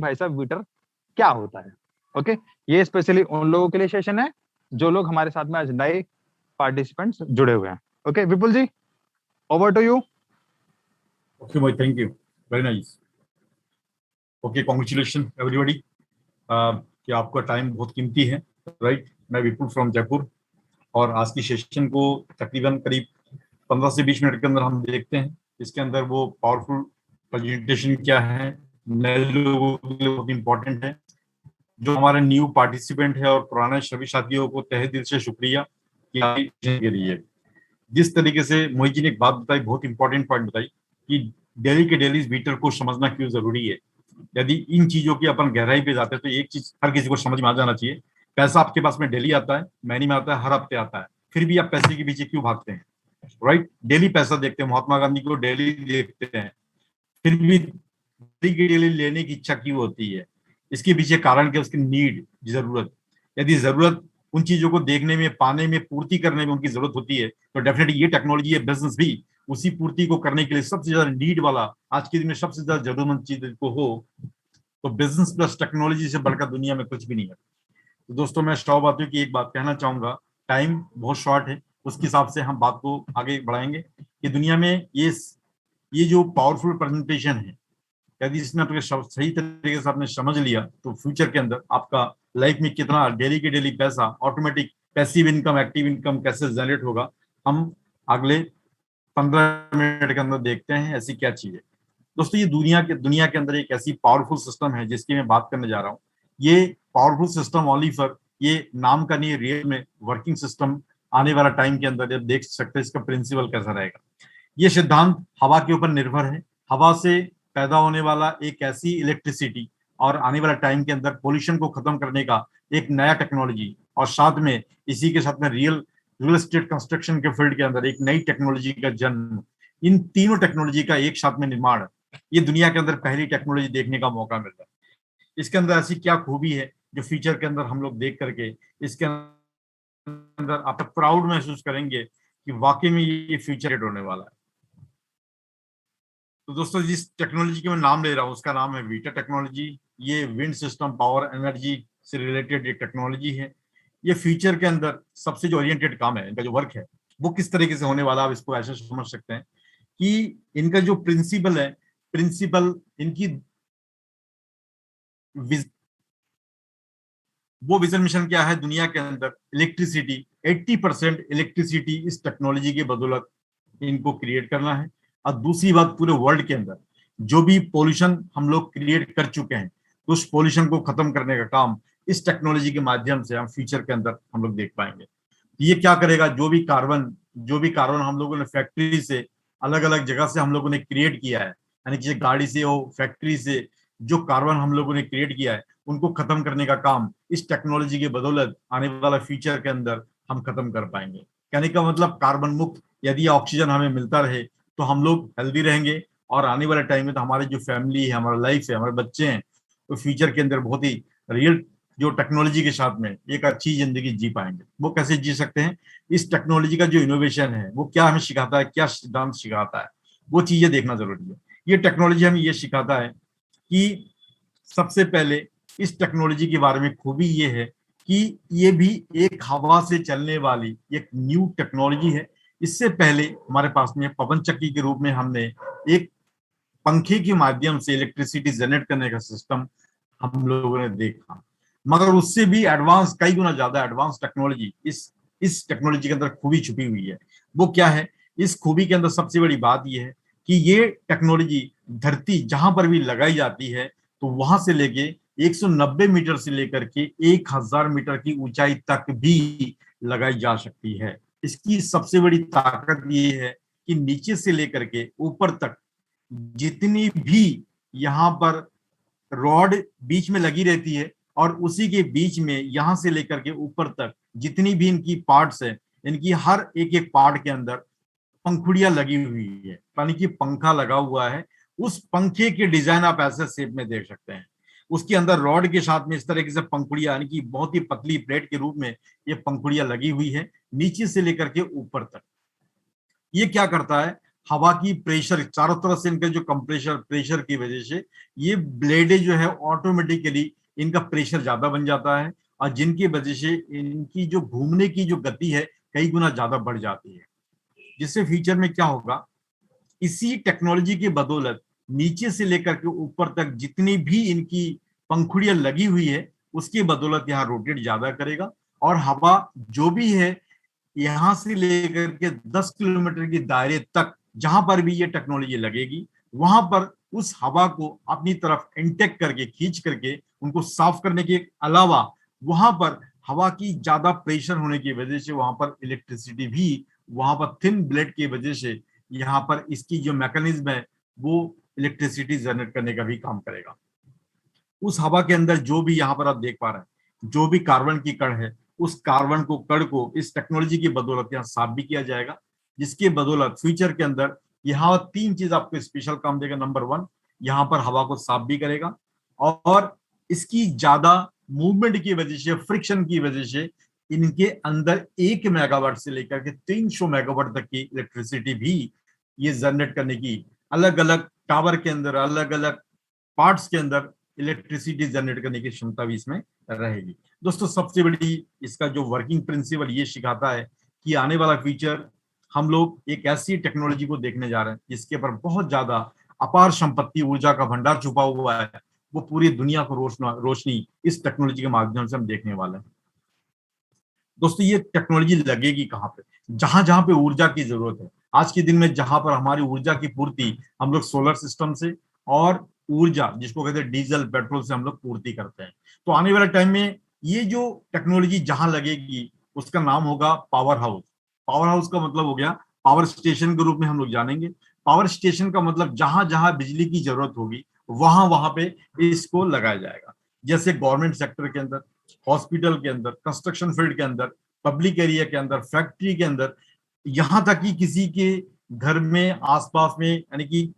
भाई साहब वीटर क्या होता है। ओके, ये स्पेशली उन लोगों के लिए सेशन है जो लोग हमारे साथ में आज नए पार्टिसिपेंट्स जुड़े हुए हैं। Okay Vipul ji, over to you. Okay, boy, thank you. Very nice. Okay, congratulations everybody. कि आपका टाइम बहुत कीमती है, राइट। मैं विपुल फ्रॉम जयपुर, और आज की सेशन को तकरीबन करीब 15 से 20 मिनट के अंदर हम देखते हैं। इसके अंदर वो पावरफुल प्रेजेंटेशन क्या है, नए लोगों के लिए बहुत इंपॉर्टेंट है। जो हमारे न्यू पार्टिसिपेंट है और पुराने सभी साथियों को तहे दिल से शुक्रिया कि आप के लिए। जिस तरीके से मोहित जी ने एक बात बताई, बहुत इंपॉर्टेंट पॉइंट बताई कि डेली के डेली बीटर को समझना क्यों जरूरी है। यदि इन चीजों की अपन गहराई पे जाते हैं तो एक चीज हर किसी को समझ में आ जाना चाहिए, पैसा आपके पास में डेली आता है, महीने में आता है, हर हफ्ते आता है, फिर भी आप पैसे के पीछे क्यों भागते हैं, राइट। डेली पैसा देखते हैं, महात्मा गांधी को डेली देखते हैं, फिर भी डेली के डेली लेने की इच्छा क्यों होती है। इसके पीछे कारण क्या, उसकी नीड, जरूरत। यदि जरूरत उन चीजों को देखने में, पाने में, पूर्ति करने में उनकी जरूरत होती है, तो डेफिनेटली ये टेक्नोलॉजी, ये बिजनेस भी उसी पूर्ति को करने के लिए सबसे ज्यादा नीड वाला, आज के दिन में सबसे ज्यादा जरूरतमंद चीज को हो, तो बिजनेस प्लस टेक्नोलॉजी से बढ़कर दुनिया में कुछ भी नहीं है। तो दोस्तों, मैं स्टॉप बातों की एक बात कहना चाहूंगा, टाइम बहुत शॉर्ट है, उसके हिसाब से हम बात को आगे बढ़ाएंगे कि दुनिया में ये जो पावरफुल प्रेजेंटेशन है, यदि इसने अपने सही तरीके से आपने समझ लिया, तो फ्यूचर के अंदर आपका लाइफ में कितना डेली के डेली पैसा, automatic passive income, active income कैसे जनरेट होगा, हम अगले 15 मिनट के अंदर देखते हैं ऐसी क्या चीज है। दोस्तों, ये दुनिया के अंदर एक ऐसी पावरफुल सिस्टम है जिसकी मैं बात करने जा रहा हूँ। ये पावरफुल सिस्टम ओनली फॉर, ये नाम का नहीं, रियल में वर्किंग सिस्टम आने वाला टाइम के अंदर जब देख सकते हैं इसका प्रिंसिपल कैसा रहेगा। ये सिद्धांत हवा के ऊपर निर्भर है। हवा से पैदा होने वाला एक ऐसी इलेक्ट्रिसिटी, और आने वाला टाइम के अंदर पोल्यूशन को खत्म करने का एक नया टेक्नोलॉजी, और साथ में इसी के साथ में रियल एस्टेट कंस्ट्रक्शन के फील्ड के अंदर एक नई टेक्नोलॉजी का जन्म, इन तीनों टेक्नोलॉजी का एक साथ में निर्माण, ये दुनिया के अंदर पहली टेक्नोलॉजी देखने का मौका मिल रहा है। इसके अंदर ऐसी क्या खूबी है जो फ्यूचर के अंदर हम लोग देख करके इसके अंदर आप प्राउड महसूस करेंगे कि वाकई में ये फ्यूचर होने वाला है। तो दोस्तों, जिस टेक्नोलॉजी के मैं नाम ले रहा हूँ उसका नाम है वीटा टेक्नोलॉजी। ये विंड सिस्टम, पावर एनर्जी से रिलेटेड एक टेक्नोलॉजी है। ये फ्यूचर के अंदर सबसे जो ओरिएंटेड काम है, इनका जो वर्क है, वो किस तरीके से होने वाला, आप इसको ऐसे समझ सकते हैं कि इनका जो प्रिंसिपल है, प्रिंसिपल इनकी वो विजन मिशन क्या है, दुनिया के अंदर इलेक्ट्रिसिटी, 80% इलेक्ट्रिसिटी इस टेक्नोलॉजी के बदौलत इनको क्रिएट करना है। और दूसरी बात, पूरे वर्ल्ड के अंदर जो भी पोल्यूशन हम लोग क्रिएट कर चुके हैं, तो उस पोल्यूशन को खत्म करने का काम इस टेक्नोलॉजी के माध्यम से हम फ्यूचर के अंदर हम लोग देख पाएंगे। ये क्या करेगा, जो भी कार्बन हम लोगों ने फैक्ट्री से, अलग अलग जगह से हम लोगों ने क्रिएट किया है, यानी कि गाड़ी से हो, फैक्ट्री से जो कार्बन हम लोगों ने क्रिएट किया है, उनको खत्म करने का काम इस टेक्नोलॉजी के बदौलत आने वाला फ्यूचर के अंदर हम खत्म कर पाएंगे। कहने का मतलब, कार्बन मुक्त यदि ऑक्सीजन हमें मिलता रहे तो हम लोग हेल्दी रहेंगे, और आने वाले टाइम में तो हमारी जो फैमिली है, हमारा लाइफ है, हमारे बच्चे हैं, तो फ्यूचर के अंदर बहुत ही रियल जो टेक्नोलॉजी के साथ में एक अच्छी जिंदगी जी पाएंगे। वो कैसे जी सकते हैं, इस टेक्नोलॉजी का जो इनोवेशन है वो क्या हमें सिखाता है, क्या सिद्धांत सिखाता है, वो चीजें देखना जरूरी है। ये टेक्नोलॉजी हमें ये सिखाता है कि सबसे पहले इस टेक्नोलॉजी के बारे में खूबी ये है कि ये भी एक हवा से चलने वाली एक न्यू टेक्नोलॉजी है। इससे पहले हमारे पास में पवन चक्की के रूप में हमने एक पंखे के माध्यम से इलेक्ट्रिसिटी जनरेट करने का सिस्टम हम लोगों ने देखा, मगर उससे भी एडवांस, कई गुना ज्यादा एडवांस टेक्नोलॉजी इस टेक्नोलॉजी के अंदर खूबी छुपी हुई है। वो क्या है, इस खूबी के अंदर सबसे बड़ी बात यह है कि ये टेक्नोलॉजी धरती जहां पर भी लगाई जाती है, तो वहां से लेके 190 मीटर से लेकर के 1000 मीटर की ऊंचाई तक भी लगाई जा सकती है। इसकी सबसे बड़ी ताकत ये है कि नीचे से लेकर के ऊपर तक जितनी भी यहाँ पर रॉड बीच में लगी रहती है, और उसी के बीच में यहां से लेकर के ऊपर तक जितनी भी इनकी पार्ट्स है, इनकी हर एक एक पार्ट के अंदर पंखुड़ियां लगी हुई है, यानी कि पंखा लगा हुआ है। उस पंखे के डिजाइन आप ऐसे शेप में देख सकते हैं। उसके अंदर रॉड के साथ में इस तरीके से पंखुड़ियां, यानी कि बहुत ही पतली प्लेट के रूप में ये पंखुड़ियां लगी हुई है नीचे से लेकर के ऊपर तक। ये क्या करता है, हवा की प्रेशर चारों तरफ से इनका जो कंप्रेशर प्रेशर की वजह से ये ब्लेडे जो है ऑटोमेटिकली इनका प्रेशर ज्यादा बन जाता है, और जिनकी वजह से इनकी जो घूमने की जो गति है कई गुना ज्यादा बढ़ जाती है। जिससे फ्यूचर में क्या होगा, इसी टेक्नोलॉजी की बदौलत नीचे से लेकर के ऊपर तक जितनी भी इनकी पंखुड़ियां लगी हुई है उसकी बदौलत यहाँ रोटेट ज्यादा करेगा, और हवा जो भी है यहां से लेकर के 10 किलोमीटर की दायरे तक जहां पर भी ये टेक्नोलॉजी लगेगी वहां पर उस हवा को अपनी तरफ इंटेक करके खींच करके उनको साफ करने के अलावा वहां पर हवा की ज्यादा प्रेशर होने की वजह से वहां पर इलेक्ट्रिसिटी भी वहां पर थिन ब्लेड की वजह से यहाँ पर इसकी जो मैकेनिज्म है वो इलेक्ट्रिसिटी जनरेट करने का भी काम करेगा। उस हवा के अंदर जो भी यहाँ पर आप देख पा रहे हैं जो भी कार्बन की कण है उस कार्बन को कण को इस टेक्नोलॉजी की बदौलत यहाँ साफ भी किया जाएगा, जिसके बदौलत फ्यूचर के अंदर यहाँ 3 चीज आपको स्पेशल काम देगा। नंबर 1, यहाँ पर हवा को साफ भी करेगा, और इसकी ज्यादा मूवमेंट की वजह से फ्रिक्शन की वजह से इनके अंदर 1 मेगावाट से लेकर के 300 मेगावाट तक की इलेक्ट्रिसिटी भी ये जनरेट करने की अलग अलग टावर के अंदर अलग अलग पार्ट्स के अंदर इलेक्ट्रिसिटी जनरेट करने की क्षमता भी इसमें रहेगी। दोस्तों सबसे बड़ी इसका जो वर्किंग प्रिंसिपल ये सिखाता है कि आने वाला फ्यूचर हम लोग एक ऐसी टेक्नोलॉजी को देखने जा रहे हैं जिसके ऊपर बहुत ज्यादा अपार संपत्ति ऊर्जा का भंडार छुपा हुआ है, वो पूरी दुनिया को रोशनी इस टेक्नोलॉजी के माध्यम से हम देखने वाले हैं। दोस्तों ये टेक्नोलॉजी लगेगी कहाँ पे, जहां जहां पे ऊर्जा की जरूरत है। आज के दिन में जहां पर हमारी ऊर्जा की पूर्ति हम लोग सोलर सिस्टम से और ऊर्जा जिसको कहते हैं डीजल पेट्रोल से हम लोग पूर्ति करते हैं, तो आने वाले टाइम में ये जो टेक्नोलॉजी जहां लगेगी उसका नाम होगा पावर हाउस। पावर हाउस का मतलब हो गया पावर स्टेशन के रूप में हम लोग जानेंगे। पावर स्टेशन का मतलब जहां जहां बिजली की जरूरत होगी वहां वहां पे इसको लगाया जाएगा। जैसे गवर्नमेंट सेक्टर के अंदर, हॉस्पिटल के अंदर, कंस्ट्रक्शन फील्ड के अंदर, पब्लिक एरिया के अंदर, फैक्ट्री के अंदर, यहां तक कि किसी के घर में आसपास में यानी कि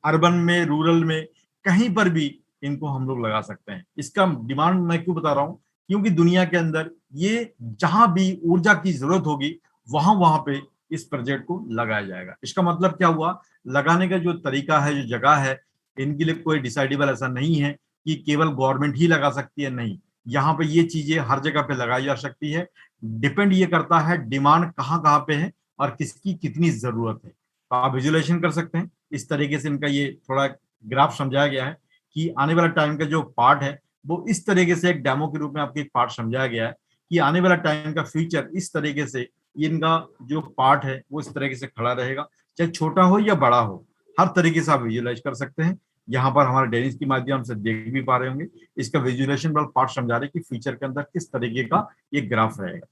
अर्बन में रूरल में कहीं पर भी इनको हम लोग लगा सकते हैं। इसका डिमांड मैं क्यों बता रहा हूं, क्योंकि दुनिया के अंदर ये जहां भी ऊर्जा की जरूरत होगी वहां वहां पे इस प्रोजेक्ट को लगाया जाएगा। इसका मतलब क्या हुआ, लगाने का जो तरीका है जो जगह है इनके लिए कोई डिसाइडेबल ऐसा नहीं है कि केवल गवर्नमेंट ही लगा सकती है, नहीं, यहाँ पे ये चीजें हर जगह पे लगाई जा सकती है। डिपेंड ये करता है डिमांड कहाँ कहाँ पे है और किसकी कितनी जरूरत है। तो आप विजुअलाइजेशन कर सकते हैं इस तरीके से। इनका ये थोड़ा ग्राफ समझाया गया है कि आने वाला टाइम का जो पार्ट है वो इस तरीके से एक डेमो के रूप में आपको एक पार्ट समझाया गया है कि आने वाला टाइम का फ्यूचर इस तरीके से इनका जो पार्ट है वो इस तरीके से खड़ा रहेगा, चाहे छोटा हो या बड़ा हो, हर तरीके से आप विजुअलाइज कर सकते हैं। यहाँ पर हमारे डेनिस के माध्यम से देख भी पा रहे होंगे, इसका विजुअलाइजेशन वाला पार्ट समझा रहे कि फ्यूचर के अंदर किस तरीके का ये ग्राफ रहेगा।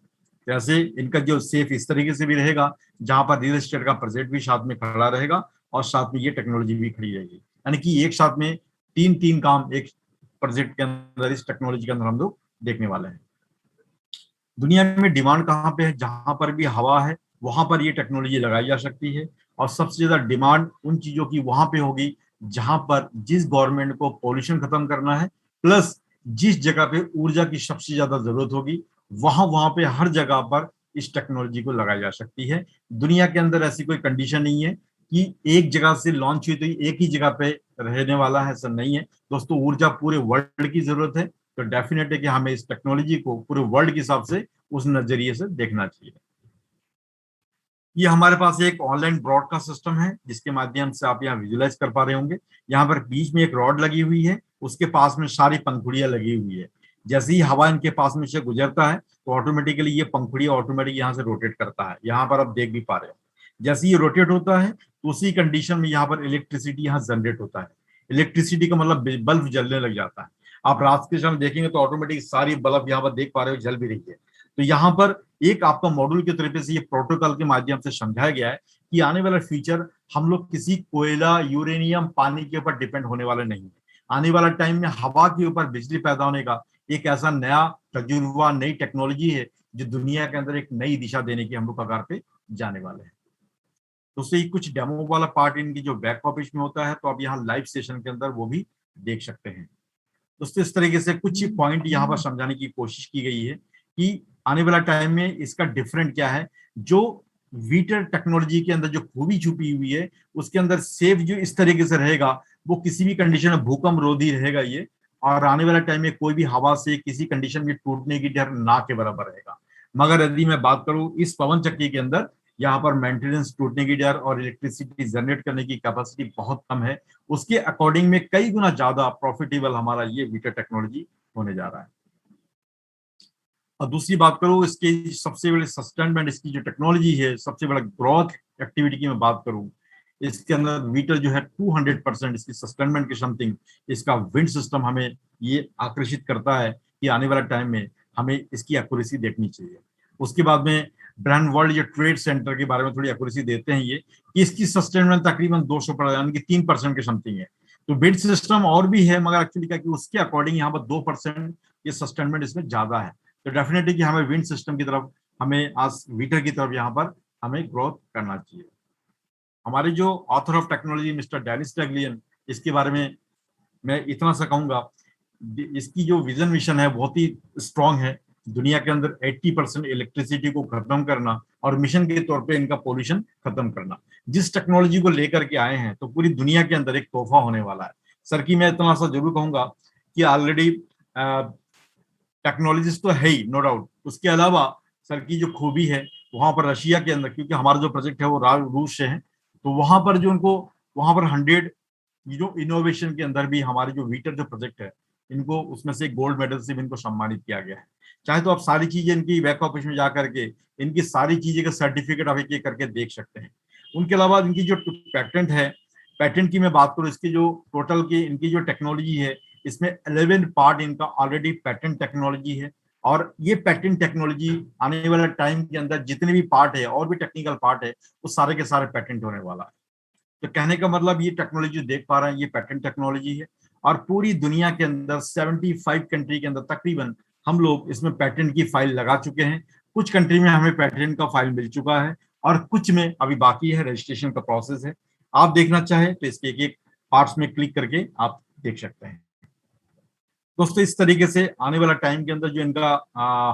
जैसे इनका जो सेफ इस तरीके से भी रहेगा जहां पर रियल एस्टेट का प्रोजेक्ट भी साथ में खड़ा रहेगा और साथ में ये टेक्नोलॉजी भी खड़ी रहेगी, यानी कि एक साथ में तीन काम एक प्रोजेक्ट के अंदर इस टेक्नोलॉजी के अंदर हम लोग देखने वाले हैं। दुनिया में डिमांड कहाँ पे है, जहां पर भी हवा है वहां पर ये टेक्नोलॉजी लगाई जा सकती है, और सबसे ज्यादा डिमांड उन चीजों की वहां पे होगी जहां पर जिस गवर्नमेंट को पॉल्यूशन खत्म करना है प्लस जिस जगह पे ऊर्जा की सबसे ज्यादा जरूरत होगी वहां वहां पे हर जगह पर इस टेक्नोलॉजी को लगाई जा सकती है। दुनिया के अंदर ऐसी कोई कंडीशन नहीं है कि एक जगह से लॉन्च हुई तो एक ही जगह पे रहने वाला है, ऐसा नहीं है। दोस्तों ऊर्जा पूरे वर्ल्ड की जरूरत है, तो डेफिनेट है कि हमें इस टेक्नोलॉजी को पूरे वर्ल्ड के हिसाब से उस नजरिए से देखना चाहिए। ये हमारे पास एक ऑनलाइन ब्रॉडकास्ट सिस्टम है जिसके माध्यम से आप यहाँ विजुलाइज कर पा रहे होंगे। यहाँ पर बीच में एक रॉड लगी हुई है, उसके पास में सारी पंखुड़ियां लगी हुई है। जैसे ही हवा इनके पास में से गुजरता है तो ऑटोमेटिकली ये पंखुड़िया ऑटोमेटिक यहाँ से रोटेट करता है। यहाँ पर आप देख भी पा रहे हो जैसे ये रोटेट होता है तो उसी कंडीशन में यहाँ पर इलेक्ट्रिसिटी यहाँ जनरेट होता है। इलेक्ट्रिसिटी का मतलब बल्ब जलने लग जाता है। आप रात के समय देखेंगे तो ऑटोमेटिक सारी बल्ब यहाँ पर देख पा रहे हो जल भी रही है। तो यहाँ पर एक आपका मॉड्यूल के तरीके से ये प्रोटोकॉल के माध्यम से समझाया गया है कि आने वाला फ्यूचर हम लोग किसी कोयला यूरेनियम पानी के ऊपर डिपेंड होने वाले नहीं है। आने वाला टाइम में हवा के ऊपर बिजली पैदा होने का एक ऐसा नया तजुर्बा नई टेक्नोलॉजी है जो दुनिया के अंदर एक नई दिशा देने की हम लोग कगार पे जाने वाले हैं। दोस्तों ये कुछ डेमो वाला पार्ट इनकी जो बैक ऑफिस में होता है तो आप यहाँ लाइव सेशन के अंदर वो भी देख सकते हैं। दोस्तों इस तरीके से कुछ पॉइंट यहाँ पर समझाने की कोशिश की गई है कि आने वाला टाइम में इसका डिफरेंट क्या है। जो वीटर टेक्नोलॉजी के अंदर जो खूबी छुपी हुई है, उसके अंदर सेफ जो इस तरीके से रहेगा, वो किसी भी कंडीशन में भूकंप रोधी रहेगा ये, और आने वाले टाइम में कोई भी हवा से किसी कंडीशन में टूटने की डर ना के बराबर रहेगा। मगर यदि मैं बात करूं इस पवन चक्की के अंदर, यहाँ पर मेंटेनेंस टूटने की डर और इलेक्ट्रिसिटी जनरेट करने की कैपेसिटी बहुत कम है, उसके अकॉर्डिंग में कई गुना ज्यादा प्रॉफिटेबल हमारा ये वीटर टेक्नोलॉजी होने जा रहा है। और दूसरी बात करूं इसकी सबसे बड़ी सस्टेनमेंट, इसकी जो टेक्नोलॉजी है, सबसे बड़ा ग्रोथ एक्टिविटी की मैं बात करूं, इसके अंदर वीटर जो है 200% इसकी सस्टेनमेंट की समथिंग, इसका विंड सिस्टम हमें ये आकर्षित करता है कि आने वाले टाइम में हमें इसकी एक्यूरेसी देखनी चाहिए। उसके बाद में ब्रांड वर्ल्ड जो ट्रेड सेंटर के बारे में थोड़ी एक्यूरेसी देते हैं ये, कि इसकी सस्टेनमेंट तकरीबन 200 यानी कि 3% की समथिंग है। तो विंड सिस्टम और भी है, मगर एक्चुअली क्या कि उसके अकॉर्डिंग यहाँ पर 2% ये सस्टेनमेंट इसमें ज्यादा है। तो डेफिनेटली कि हमें विंड सिस्टम की तरफ, हमें आज वीटर की तरफ यहाँ पर हमें ग्रोथ करना चाहिए। हमारे जो author of technology mister Dennis टैगलियन, इसके बारे में मैं इतना सा कहूंगा, इसकी जो विजन मिशन है बहुत ही स्ट्रांग है। दुनिया के अंदर 80% इलेक्ट्रिसिटी को खत्म करना और मिशन के तौर पे इनका पोल्यूशन खत्म करना। जिस टेक्नोलॉजी को लेकर के आए हैं तो पूरी दुनिया के अंदर एक तोहफा होने वाला है। सर की मैं इतना सा जरूर कहूंगा कि ऑलरेडी टेक्नोलॉजीज तो है ही, नो डाउट, उसके अलावा सर की जो खूबी है वहां पर रशिया के अंदर, क्योंकि हमारा जो प्रोजेक्ट है वो रूस से है, तो वहां पर जो उनको वहां पर 100 जो इनोवेशन के अंदर भी हमारे जो वीटर जो प्रोजेक्ट है, इनको उसमें से गोल्ड मेडल से भी इनको सम्मानित किया गया है। चाहे तो आप सारी चीजें इनकी बैक ऑफिस में जा करके इनकी सारी चीजें का सर्टिफिकेट आप एक करके देख सकते हैं। उनके अलावा इनकी जो पैटेंट है, पैटेंट की मैं बात करूँ, इसकी जो टोटल की इनकी जो टेक्नोलॉजी है, इसमें 11 पार्ट इनका ऑलरेडी पैटेंट टेक्नोलॉजी है। और ये पैटेंट टेक्नोलॉजी आने वाले टाइम के अंदर जितने भी पार्ट है और भी टेक्निकल पार्ट है, वो सारे के सारे पैटेंट होने वाला है। तो कहने का मतलब ये टेक्नोलॉजी देख पा रहे हैं, ये पैटेंट टेक्नोलॉजी है। और पूरी दुनिया के अंदर 75 कंट्री के अंदर तकरीबन हम लोग इसमें पैटेंट की फाइल लगा चुके हैं। कुछ कंट्री में हमें पैटेंट का फाइल मिल चुका है और कुछ में अभी बाकी है, रजिस्ट्रेशन का प्रोसेस है। आप देखना चाहें तो इसके एक एक पार्ट्स में क्लिक करके आप देख सकते हैं। दोस्तों इस तरीके से आने वाला टाइम के अंदर जो इनका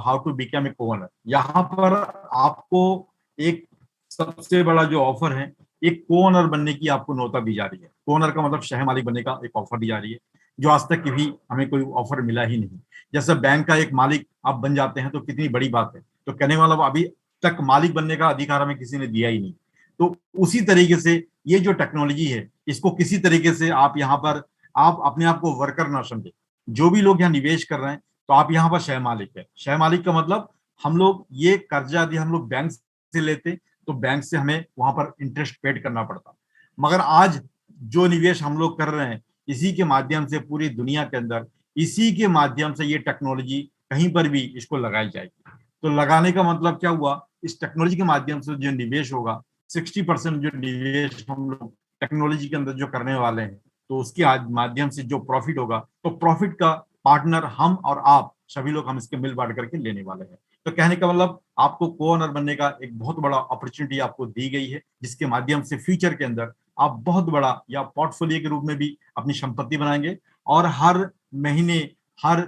हाउ टू बिकम ए को-ओनर, यहाँ पर आपको एक सबसे बड़ा जो ऑफर है, एक को-ओनर बनने की आपको नौता दी जा रही है। को-ओनर का मतलब शह मालिक बनने का एक ऑफर दी जा रही है, जो आज तक कभी हमें कोई ऑफर मिला ही नहीं। जैसे बैंक का एक मालिक आप बन जाते हैं तो कितनी बड़ी बात है, तो कहने वाला अभी तक मालिक बनने का अधिकार हमें किसी ने दिया ही नहीं। तो उसी तरीके से ये जो टेक्नोलॉजी है, इसको किसी तरीके से आप यहाँ पर आप अपने आप को वर्कर ना समझे। जो भी लोग यहाँ निवेश कर रहे हैं तो आप यहाँ पर शह मालिक है। शह मालिक का मतलब हम लोग ये कर्जा यदि हम लोग बैंक से लेते तो बैंक से हमें वहां पर इंटरेस्ट पेड करना पड़ता, मगर आज जो निवेश हम लोग कर रहे हैं इसी के माध्यम से पूरी दुनिया के अंदर इसी के माध्यम से ये टेक्नोलॉजी कहीं पर भी इसको लगाई जाएगी। तो लगाने का मतलब क्या हुआ, इस टेक्नोलॉजी के माध्यम से जो निवेश होगा 60% जो निवेश हम लोग टेक्नोलॉजी के अंदर जो करने वाले हैं, तो उसके माध्यम से जो प्रॉफिट होगा तो प्रॉफिट का पार्टनर हम और आप सभी लोग हम इसके मिल बांट करके लेने वाले हैं। तो कहने का मतलब आपको को-ओनर बनने का एक बहुत बड़ा अपॉर्चुनिटी आपको दी गई है, जिसके माध्यम से फ्यूचर के अंदर आप बहुत बड़ा या पोर्टफोलियो के रूप में भी अपनी संपत्ति बनाएंगे और हर महीने हर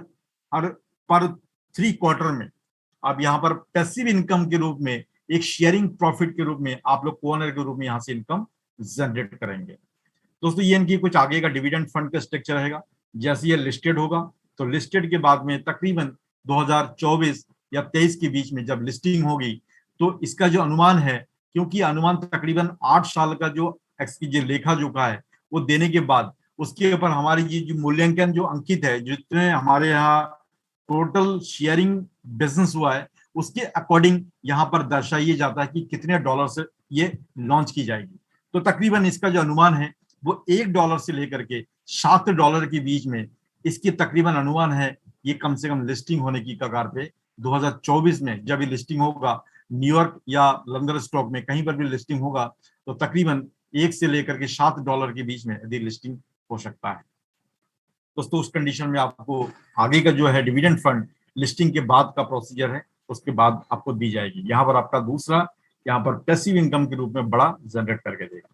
हर पर 3 क्वार्टर में आप यहाँ पर पैसिव इनकम के रूप में एक शेयरिंग प्रॉफिट के रूप में आप लोग को-ओनर के रूप में यहाँ से इनकम जनरेट करेंगे। दोस्तों ये इनकी कुछ आगे का डिविडेंड फंड का स्ट्रक्चर रहेगा। जैसे ये लिस्टेड होगा तो लिस्टेड के बाद में तकरीबन 2024 या 23 के बीच में जब लिस्टिंग होगी तो इसका जो अनुमान है, क्योंकि अनुमान तकरीबन 8 साल का जो लेखा जोखा है वो देने के बाद उसके ऊपर हमारी ये जो मूल्यांकन जो अंकित है, जितने हमारे यहाँ टोटल शेयरिंग बिजनेस हुआ है उसके अकॉर्डिंग यहाँ पर दर्शाइए जाता है कि कितने डॉलर से ये लॉन्च की जाएगी। तो तकरीबन इसका जो अनुमान है वो $1 से लेकर के $7 के बीच में इसकी तकरीबन अनुमान है। ये कम से कम लिस्टिंग होने की कगार पे 2024 में जब ये लिस्टिंग होगा न्यूयॉर्क या लंदन स्टॉक में कहीं पर भी लिस्टिंग होगा तो तकरीबन 1 से लेकर के $7 के बीच में यदि लिस्टिंग हो सकता है। दोस्तों उस कंडीशन में आपको आगे का जो है डिविडेंड फंड लिस्टिंग के बाद का प्रोसीजर है, उसके बाद आपको दी जाएगी। यहाँ पर आपका दूसरा यहाँ पर पैसिव इनकम के रूप में बड़ा जनरेट करके देगा।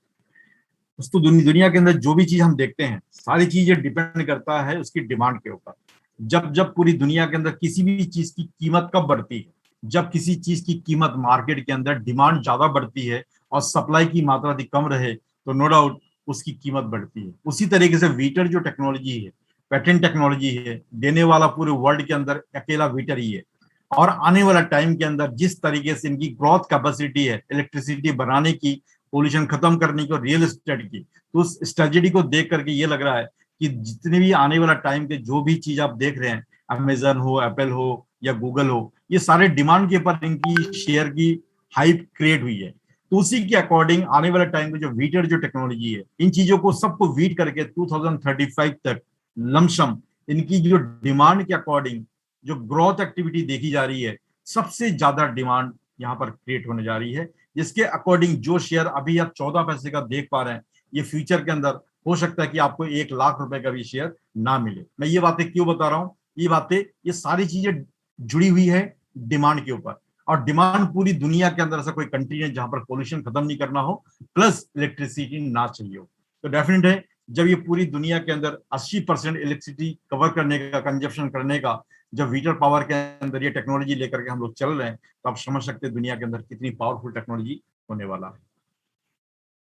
दोस्तों दुनिया के अंदर जो भी चीज हम देखते हैं सारी चीजें डिपेंड करता है उसकी डिमांड के ऊपर। जब जब पूरी दुनिया के अंदर किसी भी चीज की कीमत कब बढ़ती है, जब किसी चीज की कीमत मार्केट के अंदर डिमांड ज्यादा बढ़ती है और सप्लाई की मात्रा अधिक कम रहे तो नो डाउट उसकी कीमत बढ़ती है। उसी तरीके से वीटर जो टेक्नोलॉजी है, पेटेंट टेक्नोलॉजी है, देने वाला पूरे वर्ल्ड के अंदर अकेला वीटर ही है। और आने वाला टाइम के अंदर जिस तरीके से इनकी ग्रोथ कैपेसिटी है इलेक्ट्रिसिटी बनाने की, पोल्यूशन खत्म करने की और रियल एस्टेट की, तो उस स्ट्रेटेजी को देख करके ये लग रहा है कि जितने भी आने वाला टाइम के जो भी चीज आप देख रहे हैं, अमेजन हो, एप्पल हो या गूगल हो, ये सारे डिमांड के ऊपर इनकी शेयर की हाइप क्रिएट हुई है। तो उसी के अकॉर्डिंग आने वाले टाइम में जो वीटर जो टेक्नोलॉजी है, इन चीजों को सबको वीट करके 2035 तक लमसम इनकी जो डिमांड के अकॉर्डिंग जो ग्रोथ एक्टिविटी देखी जा रही है, सबसे ज्यादा डिमांड यहाँ पर क्रिएट होने जा रही है। जिसके अकॉर्डिंग जो शेयर अभी आप 14 पैसे का देख पा रहे हैं, ये फ्यूचर के अंदर हो सकता है कि आपको 1 लाख रुपए का भी शेयर ना मिले। मैं ये बातें क्यों बता रहा हूँ, ये सारी चीजें जुड़ी हुई है डिमांड के ऊपर। और डिमांड पूरी दुनिया के अंदर ऐसा कोई कंट्री है जहां पर पोल्यूशन खत्म नहीं करना हो, प्लस इलेक्ट्रिसिटी ना चाहिए हो। तो डेफिनेट है जब ये पूरी दुनिया के अंदर 80% इलेक्ट्रिसिटी कवर करने का, कंजप्शन करने का, जब वीटर पावर के अंदर ये टेक्नोलॉजी लेकर के हम लोग चल रहे हैं, तो आप समझ सकते हैं दुनिया के अंदर कितनी पावरफुल टेक्नोलॉजी होने वाला है।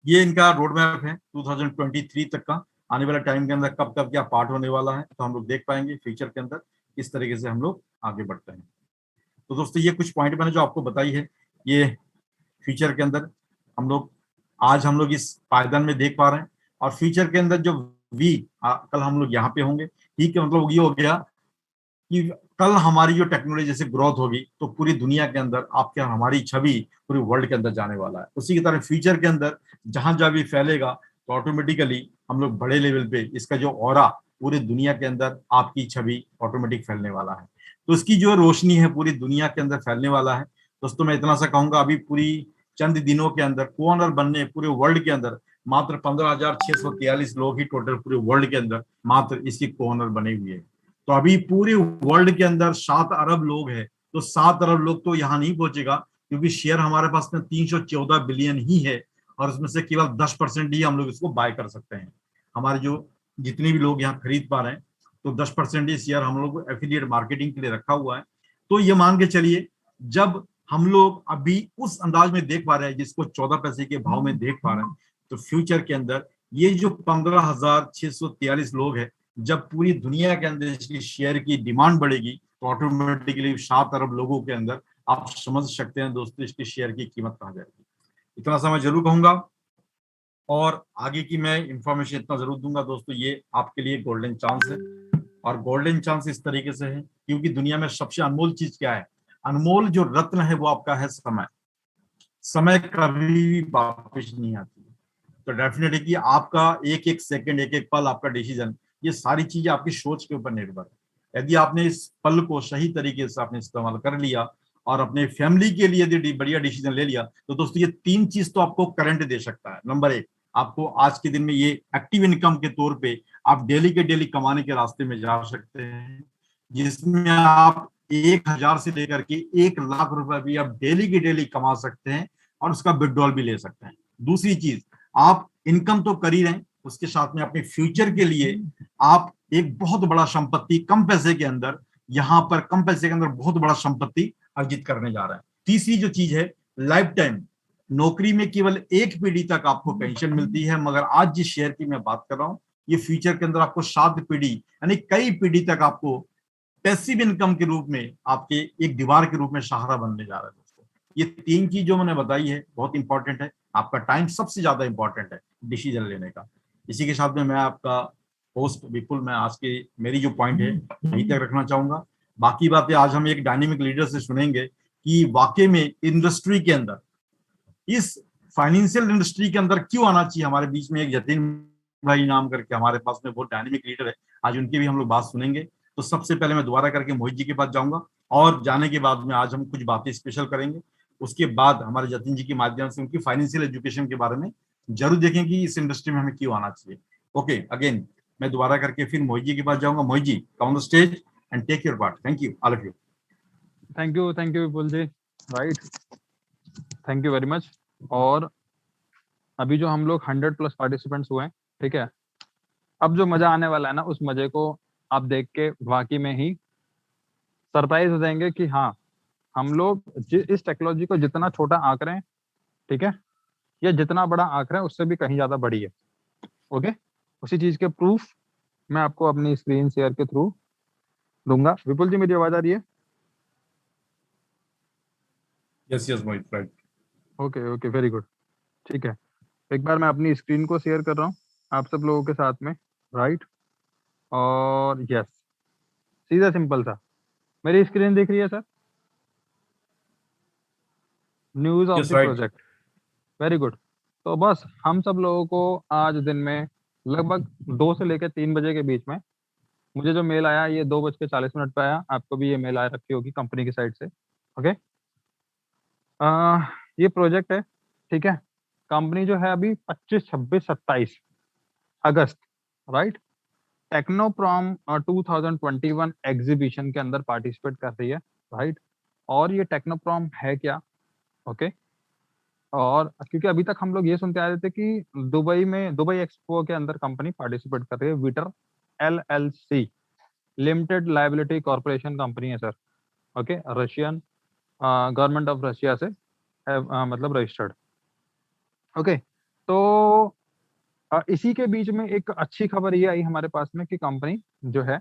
ये इनका रोड मैप है 2023 तक का। आने वाले टाइम के अंदर कब कब क्या पार्ट होने वाला है तो हम लोग देख पाएंगे फ्यूचर के अंदर किस तरीके से हम लोग आगे बढ़ते हैं। तो दोस्तों ये कुछ पॉइंट मैंने जो आपको बताई है, ये फ्यूचर के अंदर आज हम लोग इस पायदान में देख पा रहे हैं। और फ्यूचर के अंदर जो कल हम लोग यहाँ पे होंगे, ठीक है, मतलब ये हो गया कि कल हमारी जो टेक्नोलॉजी जैसे ग्रोथ होगी तो पूरी दुनिया के अंदर आपके हमारी छवि पूरी वर्ल्ड के अंदर जाने वाला है। उसी की तरह फ्यूचर के अंदर जहां जहां भी फैलेगा तो ऑटोमेटिकली हम लोग बड़े लेवल पे इसका जो ऑरा पूरी दुनिया के अंदर आपकी छवि ऑटोमेटिक फैलने वाला है। तो इसकी जो रोशनी है पूरी दुनिया के अंदर फैलने वाला है। दोस्तों मैं इतना सा कहूंगा, अभी पूरी चंद दिनों के अंदर को ऑनर बनने पूरे वर्ल्ड के अंदर मात्र 15,643 लोग ही टोटल पूरे वर्ल्ड के अंदर मात्र इसकी को ऑनर बने हुए हैं। तो अभी पूरे वर्ल्ड के अंदर 7 अरब लोग हैं, तो 7 अरब लोग तो यहाँ नहीं पहुंचेगा क्योंकि शेयर हमारे पास में 314 बिलियन ही है और उसमें से केवल 10% ही हम लोग इसको बाय कर सकते हैं। हमारे जो जितने भी लोग यहाँ खरीद पा रहे हैं तो 10% ही शेयर हम लोग एफिलिएट मार्केटिंग के लिए रखा हुआ है। तो ये मान के चलिए जब हम लोग अभी उस अंदाज में देख पा रहे हैं जिसको 14 पैसे के भाव में देख पा रहे हैं, तो फ्यूचर के अंदर ये जो 15,643 लोग हैं, जब पूरी दुनिया के अंदर इसकी शेयर की डिमांड बढ़ेगी तो ऑटोमेटिकली 7 अरब लोगों के अंदर आप समझ सकते हैं दोस्तों इसकी शेयर की कीमत कहाँ जाएगी। इतना सा मैं जरूर कहूंगा और आगे की मैं इंफॉर्मेशन इतना जरूर दूंगा दोस्तों, ये आपके लिए गोल्डन चांस है। और गोल्डन चांस इस तरीके से है क्योंकि दुनिया में सबसे अनमोल चीज क्या है, अनमोल जो रत्न है वो आपका है समय। समय कभी भी वापस नहीं आती। तो डेफिनेटली कि आपका एक एक सेकंड, एक एक पल, आपका डिसीजन, ये सारी चीजें आपकी सोच के ऊपर निर्भर है। यदि आपने इस पल को सही तरीके से आपने इस्तेमाल कर लिया और अपने फैमिली के लिए यदि बढ़िया डिसीजन ले लिया तो दोस्तों ये 3 चीज तो आपको करंट दे सकता है। नंबर 1, आपको आज के दिन में ये एक्टिव इनकम के तौर पे आप डेली के डेली कमाने के रास्ते में जा सकते हैं, जिसमें आप 1,000 से लेकर के 1 लाख रुपए भी आप डेली के डेली कमा सकते हैं और उसका विड्रॉल भी ले सकते हैं। दूसरी चीज, आप इनकम तो कर ही रहे हैं, उसके साथ में अपने फ्यूचर के लिए आप एक बहुत बड़ा संपत्ति कम पैसे के अंदर, यहां पर कम पैसे के अंदर बहुत बड़ा संपत्ति अर्जित करने जा रहे हैं। तीसरी जो चीज है, लाइफ टाइम नौकरी में केवल 1 पीढ़ी तक आपको पेंशन मिलती है, मगर आज जिस शेयर की मैं बात कर रहा हूं ये फ्यूचर के अंदर आपको 7 पीढ़ी यानी कई पीढ़ी तक आपको पैसिव इनकम के रूप में आपके एक दीवार के रूप में सहारा बनने जा रहा है। दोस्तों ये 3 चीज जो मैंने बताई है बहुत इंपॉर्टेंट है। आपका टाइम सबसे ज्यादा इंपॉर्टेंट है डिसीजन लेने का। इसी के साथ में मैं आपका होस्ट विपुल, मैं आज के मेरी जो पॉइंट है यहीं तक रखना चाहूंगा। बाकी बातें आज हम एक डायनेमिक लीडर से सुनेंगे कि वाकई में इंडस्ट्री के अंदर, इस फाइनेंशियल इंडस्ट्री के अंदर क्यों आना चाहिए। हमारे बीच में एक जतिन भाई नाम करके हमारे पास में बहुत डायनेमिक लीडर है, आज उनकी भी हम लोग बात सुनेंगे। तो सबसे पहले मैं दोबारा करके मोहित जी के पास जाऊंगा और जाने के बाद में आज हम कुछ बातें स्पेशल करेंगे। उसके बाद हमारे जतिन जी के माध्यम से उनकी फाइनेंशियल एजुकेशन के बारे में जरूर देखें कि इस इंडस्ट्री में हमें क्यों आना चाहिए। ओके, अगेन मैं दोबारा करके फिर मोहित जी के पास जाऊंगा। Mohit ji, come the stage and take your part. Thank you all of you. Thank you Vipul ji, right, thank you very much. और अभी जो हम लोग 100+ पार्टिसिपेंट्स हुए हैं, ठीक है, अब जो मजा आने वाला है ना, उस मजे को आप देख के वाकई में ही सरप्राइज हो जाएंगे कि हाँ, हम लोग इस टेक्नोलॉजी को जितना छोटा आंक रहे हैं, ठीक है, या जितना बड़ा आंक रहे हैं उससे भी कहीं ज्यादा बड़ी है। ओके, उसी चीज के प्रूफ मैं आपको अपनी स्क्रीन शेयर के थ्रू दूंगा। विपुल जी, मेरी आवाज आ रही है? Yes yes Mohit, right. Okay okay, very good. ठीक है, एक बार मैं अपनी स्क्रीन को शेयर कर रहा हूँ आप सब लोगों के साथ में, राइट। और यस, सीधा सिंपल सा, मेरी स्क्रीन दिख रही है sir? News of yes the right. Project, very good. तो बस हम सब लोगों को आज दिन में लगभग 2 से लेकर 3 बजे के बीच में मुझे जो मेल आया, ये 2:40 पे आया, आपको भी ये मेल आ रखी होगी कंपनी की साइड से। ओके, ये प्रोजेक्ट है, ठीक है। कंपनी जो है अभी 25, 26, 27 अगस्त, राइट, टेक्नोप्रॉम 2021 एग्जीबिशन के अंदर पार्टिसिपेट कर रही है, राइट। और ये टेक्नोप्रॉम है क्या? ओके, और क्योंकि अभी तक हम लोग ये सुनते आ रहे थे कि दुबई एक्सपो के अंदर कंपनी पार्टिसिपेट कर रही है, विटर LLC limited liability corporation company है sir. Okay, Russian government of Russia से मतलब रजिस्टर्ड। ओके, तो इसी के बीच में एक अच्छी खबर ये आई हमारे पास में कि कंपनी जो है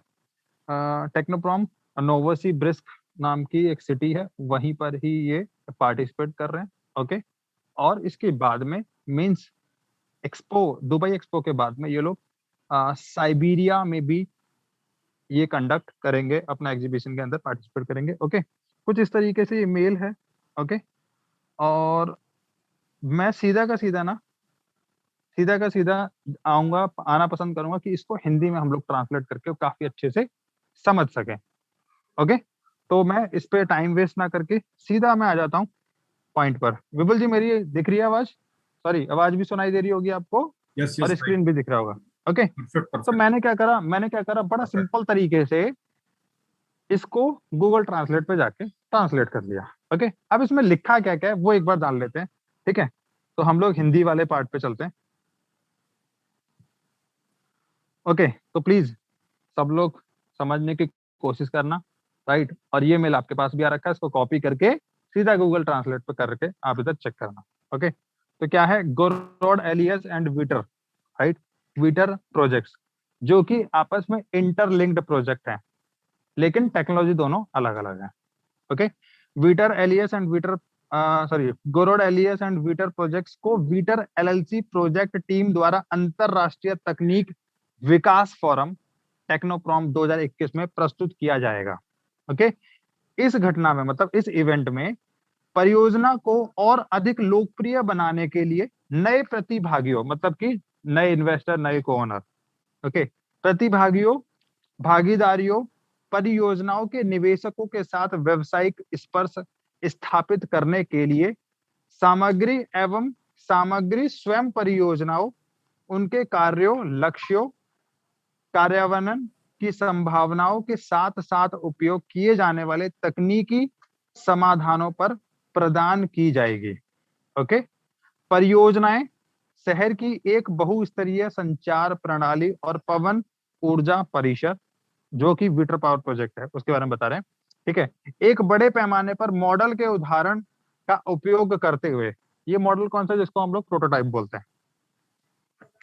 टेक्नोप्रॉम नोवोसिबिर्स्क नाम की एक सिटी है, वहीं पर ही ये पार्टिसिपेट कर रहे हैं। ओके, और इसके बाद में मींस एक्सपो, दुबई एक्सपो के बाद में ये लोग साइबेरिया में भी ये कंडक्ट करेंगे, अपना एग्जीबिशन के अंदर पार्टिसिपेट करेंगे। ओके, कुछ इस तरीके से ये मेल है। ओके, और मैं सीधा का सीधा आना पसंद करूंगा कि इसको हिंदी में हम लोग ट्रांसलेट करके काफी अच्छे से समझ सकें। ओके, तो मैं इस पे टाइम वेस्ट ना करके सीधा मैं आ जाता हूँ पॉइंट पर। विपुल जी, मेरी दिख रही है आवाज? सॉरी, आवाज भी सुनाई दे रही होगी आपको यस और यस राइट। स्क्रीन भी दिख रहा होगा। ओके, परफेक्ट तो परफेक्ट मैंने क्या करा, बड़ा परफेक्ट। सिंपल तरीके से इसको गूगल ट्रांसलेट पे जाके ट्रांसलेट कर लिया। ओके, अब इसमें लिखा क्या क्या है वो एक बार जान लेते हैं, ठीक है। तो हम लोग हिंदी वाले पार्ट पे चलते हैं। ओके, तो प्लीज सब लोग समझने की कोशिश करना, राइट। और ये मेल आपके पास भी आ रखा है, इसको कॉपी करके सीधा गूगल ट्रांसलेट पे करके आप इधर चेक करना। ओके, तो क्या है, गोरोड एलियस एंड विटर, राइट, विटर प्रोजेक्ट्स, जो कि आपस में इंटरलिंक्ड प्रोजेक्ट हैं, लेकिन टेक्नोलॉजी दोनों अलग अलग है। ओके, वीटर एलियस एंड वीटर सॉरी गोरोड एलियस एंड वीटर प्रोजेक्ट्स को वीटर LLC प्रोजेक्ट टीम द्वारा अंतरराष्ट्रीय तकनीक विकास फोरम टेक्नोप्रॉम 2021 में प्रस्तुत किया जाएगा। ओके, इस घटना में मतलब इस इवेंट में परियोजना को और अधिक लोकप्रिय बनाने के लिए नए प्रतिभागियों, मतलब कि नए इन्वेस्टर, नए को ओनर, ओके, प्रतिभागियों, भागीदारियों, परियोजनाओं के निवेशकों के साथ व्यवसायिक स्पर्श स्थापित करने के लिए सामग्री एवं सामग्री स्वयं परियोजनाओं, उनके कार्यों, लक्ष्यों, कार्यान्वयन की संभावनाओं के साथ साथ उपयोग किए जाने वाले तकनीकी समाधानों पर प्रदान की जाएगी। ओके, परियोजनाएं शहर की एक बहुस्तरीय संचार प्रणाली और पवन ऊर्जा परिसर, जो कि विटर पावर प्रोजेक्ट है, उसके बारे में बता रहे हैं। ठीक है, एक बड़े पैमाने पर मॉडल के उदाहरण का उपयोग करते हुए, ये मॉडल कौन सा है जिसको हम लोग प्रोटोटाइप बोलते हैं।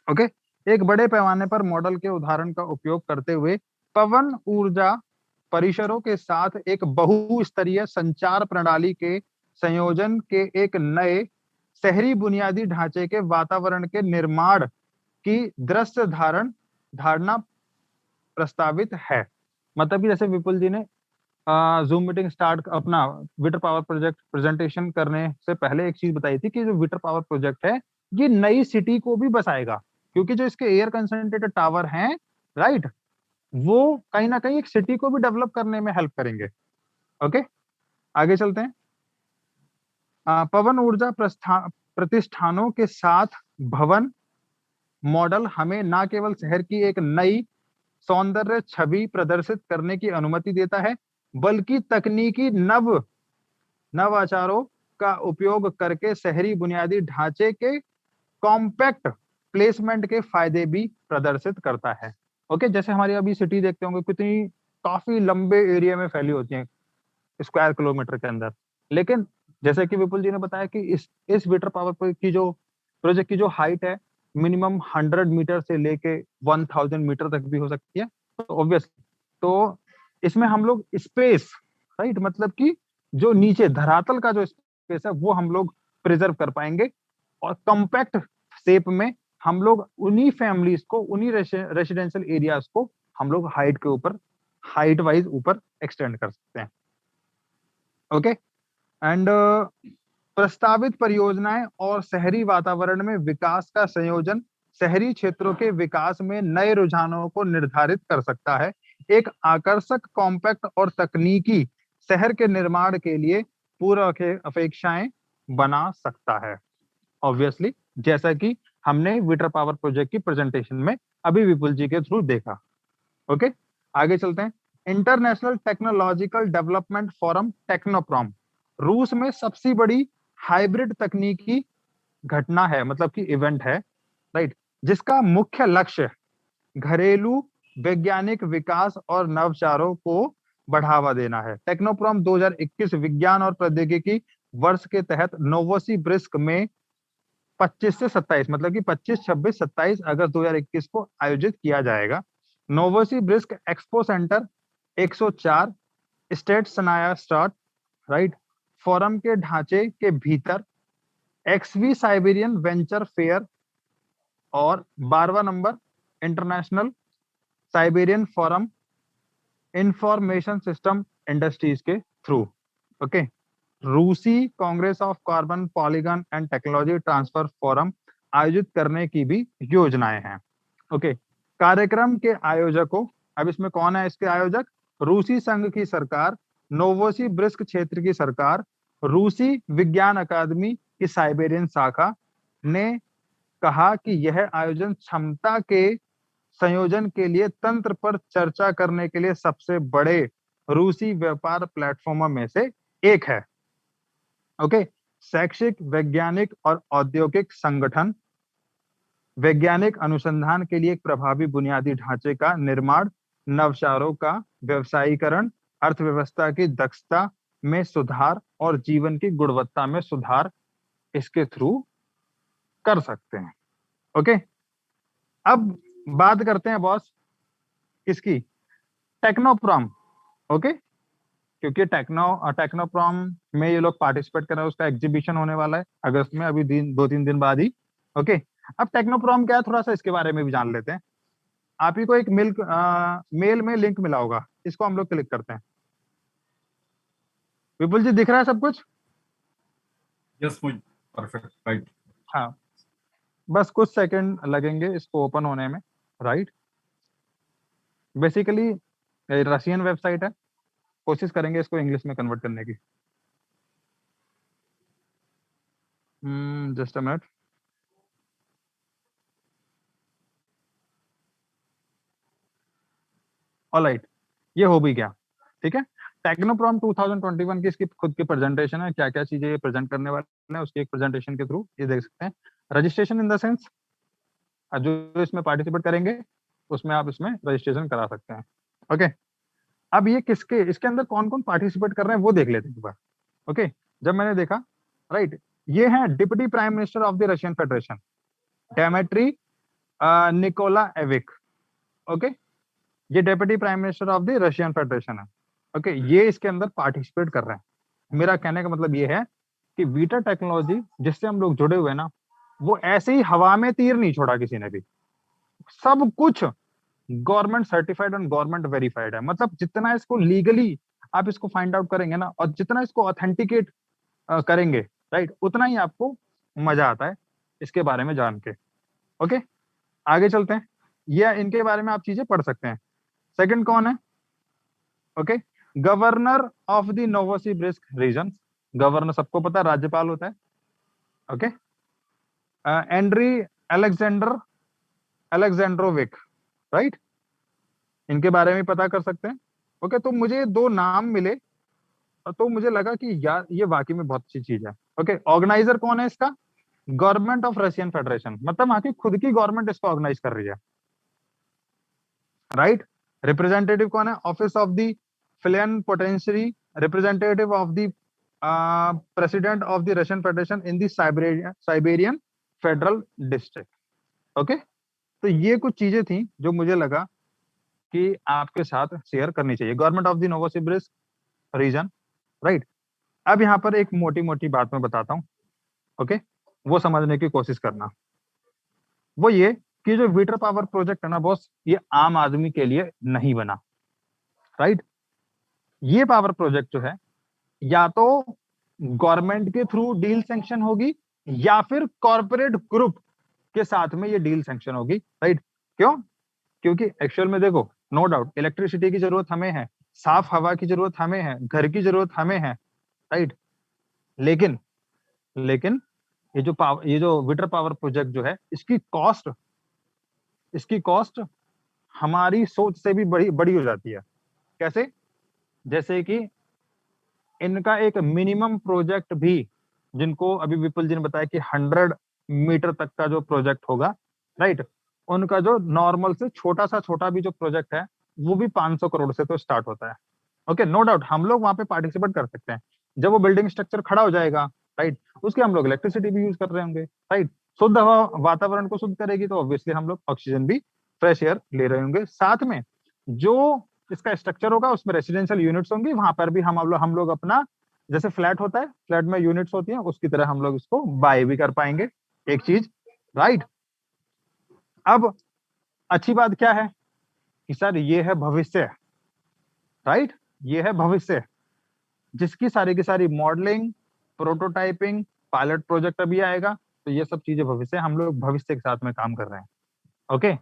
ओके, एक बड़े पैमाने पर मॉडल के उदाहरण का उपयोग करते हुए पवन ऊर्जा परिसरों के साथ एक बहुस्तरीय संचार प्रणाली के संयोजन के एक नए शहरी बुनियादी ढांचे के वातावरण के निर्माण की दृश्य धारणा प्रस्तावित है। मतलब कि जैसे विपुल जी ने जूम मीटिंग स्टार्ट अपना विटर पावर प्रोजेक्ट प्रेजेंटेशन करने से पहले एक चीज बताई थी कि जो विटर पावर प्रोजेक्ट है ये नई सिटी को भी बसाएगा, क्योंकि जो इसके एयर कंसंट्रेटेड टावर हैं, राइट, वो कहीं ना कहीं एक सिटी को भी डेवलप करने में हेल्प करेंगे। ओके, आगे चलते हैं। पवन ऊर्जा प्रतिष्ठानों के साथ भवन मॉडल हमें न केवल शहर की एक नई सौंदर्य छवि प्रदर्शित करने की अनुमति देता है, बल्कि तकनीकी नवाचारों का उपयोग करके शहरी बुनियादी ढांचे के कॉम्पैक्ट प्लेसमेंट के फायदे भी प्रदर्शित करता है। ओके, जैसे हमारी अभी सिटी देखते होंगे कितनी काफी लंबे एरिया में फैली होती हैं, स्क्वायर किलोमीटर के अंदर। लेकिन जैसे कि विपुल जी ने बताया कि इस विटर पावर की जो प्रोजेक्ट की जो हाइट है मिनिमम 100 मीटर से लेके 1000 मीटर तक भी हो सकती है। तो ऑब्वियस तो इसमें हम लोग स्पेस, राइट, मतलब कि जो नीचे धरातल का जो स्पेस है वो हम लोग प्रिजर्व कर पाएंगे, और कम्पैक्ट शेप में हम लोग उन्हीं फैमिलीज को, उन्हीं रेसिडेंशियल एरियाज को हम लोग हाइट के ऊपर, हाइट वाइज ऊपर एक्सटेंड कर सकते हैं। ओके एंड प्रस्तावित परियोजनाएं और शहरी वातावरण में विकास का संयोजन शहरी क्षेत्रों के विकास में नए रुझानों को निर्धारित कर सकता है। एक आकर्षक, कॉम्पैक्ट और तकनीकी शहर के निर्माण के लिए पूरक अपेक्षाएं बना सकता है। ऑब्वियसली जैसा कि हमने विटर पावर प्रोजेक्ट की प्रेजेंटेशन में अभी विपुल जी के थ्रू देखा। ओके आगे चलते हैं। इंटरनेशनल टेक्नोलॉजिकल डेवलपमेंट फोरम टेक्नोप्रॉम रूस में सबसे बड़ी हाइब्रिड तकनीकी घटना है, मतलब कि इवेंट है, राइट, जिसका मुख्य लक्ष्य घरेलू वैज्ञानिक विकास और नवाचारों को बढ़ावा देना है। टेक्नोप्रॉम 2021 विज्ञान और प्रौद्योगिकी वर्ष के तहत नोवोसिबिर्स्क में 25 से 27, मतलब कि 25, 26, 27 अगस्त 2021 को आयोजित किया जाएगा। नोवोसिबिर्स्क एक्सपो सेंटर 104 स्टेट सनाया स्टार्ट, राइट, फोरम के ढांचे के भीतर एक्सवी साइबेरियन वेंचर फेयर और 12वां number international Siberian forum information system industries के थ्रू। ओके रूसी congress of carbon polygon and technology transfer forum आयोजित करने की भी योजनाएं हैं। ओके कार्यक्रम के आयोजकों, अब इसमें कौन है इसके आयोजक? रूसी संघ की सरकार, नोवोसिबिर्स्क क्षेत्र की सरकार, रूसी विज्ञान अकादमी की साइबेरियन शाखा ने कहा कि यह आयोजन क्षमता के संयोजन के लिए तंत्र पर चर्चा करने के लिए सबसे बड़े रूसी व्यापार प्लेटफॉर्म में से एक है। ओके शैक्षिक, वैज्ञानिक और औद्योगिक संगठन वैज्ञानिक अनुसंधान के लिए एक प्रभावी बुनियादी ढांचे का निर्माण, नवाचारों का व्यवसायीकरण, अर्थव्यवस्था की दक्षता में सुधार और जीवन की गुणवत्ता में सुधार इसके थ्रू कर सकते हैं। ओके अब बात करते हैं बॉस किसकी? टेक्नोप्रॉम। ओके क्योंकि टेक्नोप्रॉम में ये लोग पार्टिसिपेट कर रहे हैं, उसका एग्जीबिशन होने वाला है अगस्त में, अभी 2-3 दिन बाद ही। ओके अब टेक्नोप्रॉम क्या है थोड़ा सा इसके बारे में भी जान लेते हैं। आप ही को एक मेल में लिंक मिला होगा, इसको हम लोग क्लिक करते हैं। विपुल जी दिख रहा है सब कुछ? Yes perfect, right. हाँ बस कुछ सेकंड लगेंगे इसको ओपन होने में, राइट। बेसिकली रशियन वेबसाइट है, कोशिश करेंगे इसको इंग्लिश में कन्वर्ट करने की। Just a minute. ऑलराइट ये हो भी गया, ठीक है। टेक्नोप्रॉम 2021 की इसकी खुद की प्रेजेंटेशन है, क्या क्या चीजें ये प्रेजेंट करने वाले हैं उसकी एक प्रेजेंटेशन के थ्रू ये देख सकते हैं। रजिस्ट्रेशन इन द सेंस जो इसमें पार्टिसिपेट करेंगे उसमें आप इसमें रजिस्ट्रेशन करा सकते हैं। ओके अब ये किसके, इसके अंदर कौन कौन पार्टिसिपेट कर रहे हैं वो देख लेते हैं एक बार। ओके जब मैंने देखा, राइट, ये है deputy prime minister of the Russian Federation Dmitry Nikolaevich. Okay ये deputy prime minister of the Russian Federation है। ओके ये इसके अंदर पार्टिसिपेट कर रहे हैं। मेरा कहने का मतलब ये है कि वीटर टेक्नोलॉजी जिससे हम लोग जुड़े हुए हैं ना, वो ऐसे ही हवा में तीर नहीं छोड़ा किसी ने भी, सब कुछ government certified and government verified है। मतलब जितना इसको लीगली आप इसको फाइंड आउट करेंगे ना, और जितना इसको ऑथेंटिकेट करेंगे, राइट, उतना ही आपको मजा आता है इसके बारे में जान के। ओके आगे चलते हैं, ये इनके बारे में आप चीजें पढ़ सकते हैं। सेकंड कौन है? Okay governor of the Novosibirsk region, governor सबको पता है राज्यपाल होता है। ओके एंड्री अलेक्जेंड्रोविक, राइट, इनके बारे में पता कर सकते हैं। ओके तो मुझे दो नाम मिले तो मुझे लगा कि यार ये वाकई में बहुत अच्छी चीज है। ओके ऑर्गेनाइजर कौन है इसका? गवर्नमेंट ऑफ रशियन फेडरेशन, मतलब वहां की खुद की गवर्नमेंट इसको ऑर्गेनाइज कर रही है, राइट। रिप्रेजेंटेटिव कौन है? Office of the plenipotentiary representative of the president of the Russian Federation in the Siberian Federal District. Okay, तो ये कुछ चीजें थी जो मुझे लगा कि आपके साथ शेयर करनी चाहिए. Government of the Novosibirsk region, right. अब यहाँ पर एक मोटी मोटी बात मैं बताता हूँ, ओके, वो समझने की कोशिश करना. वो ये कि जो वीटर पावर प्रोजेक्ट है ना बॉस, ये आम आदमी के लिए नहीं बना, राइट. ये पावर प्रोजेक्ट जो है या तो गवर्नमेंट के थ्रू डील सैंक्शन होगी या फिर कॉर्पोरेट ग्रुप के साथ में ये डील सैंक्शन होगी, राइट. क्यों? क्योंकि एक्चुअल में देखो, नो डाउट इलेक्ट्रिसिटी की जरूरत हमें है, साफ हवा की जरूरत हमें है, घर की जरूरत हमें है, राइट. लेकिन ये जो वीटर पावर प्रोजेक्ट जो है, इसकी कॉस्ट हमारी सोच से भी बड़ी हो जाती है. कैसे? जैसे कि इनका एक मिनिमम प्रोजेक्ट भी, जिनको अभी विपुल जी ने बताया कि 100 मीटर तक का जो प्रोजेक्ट होगा, राइट, उनका जो नॉर्मल से छोटा भी जो प्रोजेक्ट है वो भी 500 करोड़ से तो स्टार्ट होता है. ओके, नो डाउट हम लोग वहां पे पार्टिसिपेट कर सकते हैं. जब वो बिल्डिंग स्ट्रक्चर खड़ा हो जाएगा, राइट, उसके हम लोग इलेक्ट्रिसिटी भी यूज कर रहे होंगे, राइट. शुद्ध हवा वातावरण को शुद्ध करेगी तो ऑब्वियसली हम लोग ऑक्सीजन भी, फ्रेश एयर ले रहे होंगे. साथ में जो इसका स्ट्रक्चर होगा उसमें रेसिडेंशियल यूनिट्स होंगी, वहां पर भी हम लोग अपना, जैसे फ्लैट होता है, फ्लैट में यूनिट्स होती हैं, उसकी तरह हम लोग इसको बाय भी कर पाएंगे, एक चीज, राइट. अब अच्छी बात क्या है कि सर ये है भविष्य, राइट, ये है भविष्य, जिसकी सारी की सारी मॉडलिंग, प्रोटोटाइपिंग, पायलट प्रोजेक्ट अभी आएगा. तो ये सब चीजें भविष्य, हम लोग भविष्य के साथ में काम कर रहे हैं. ओके,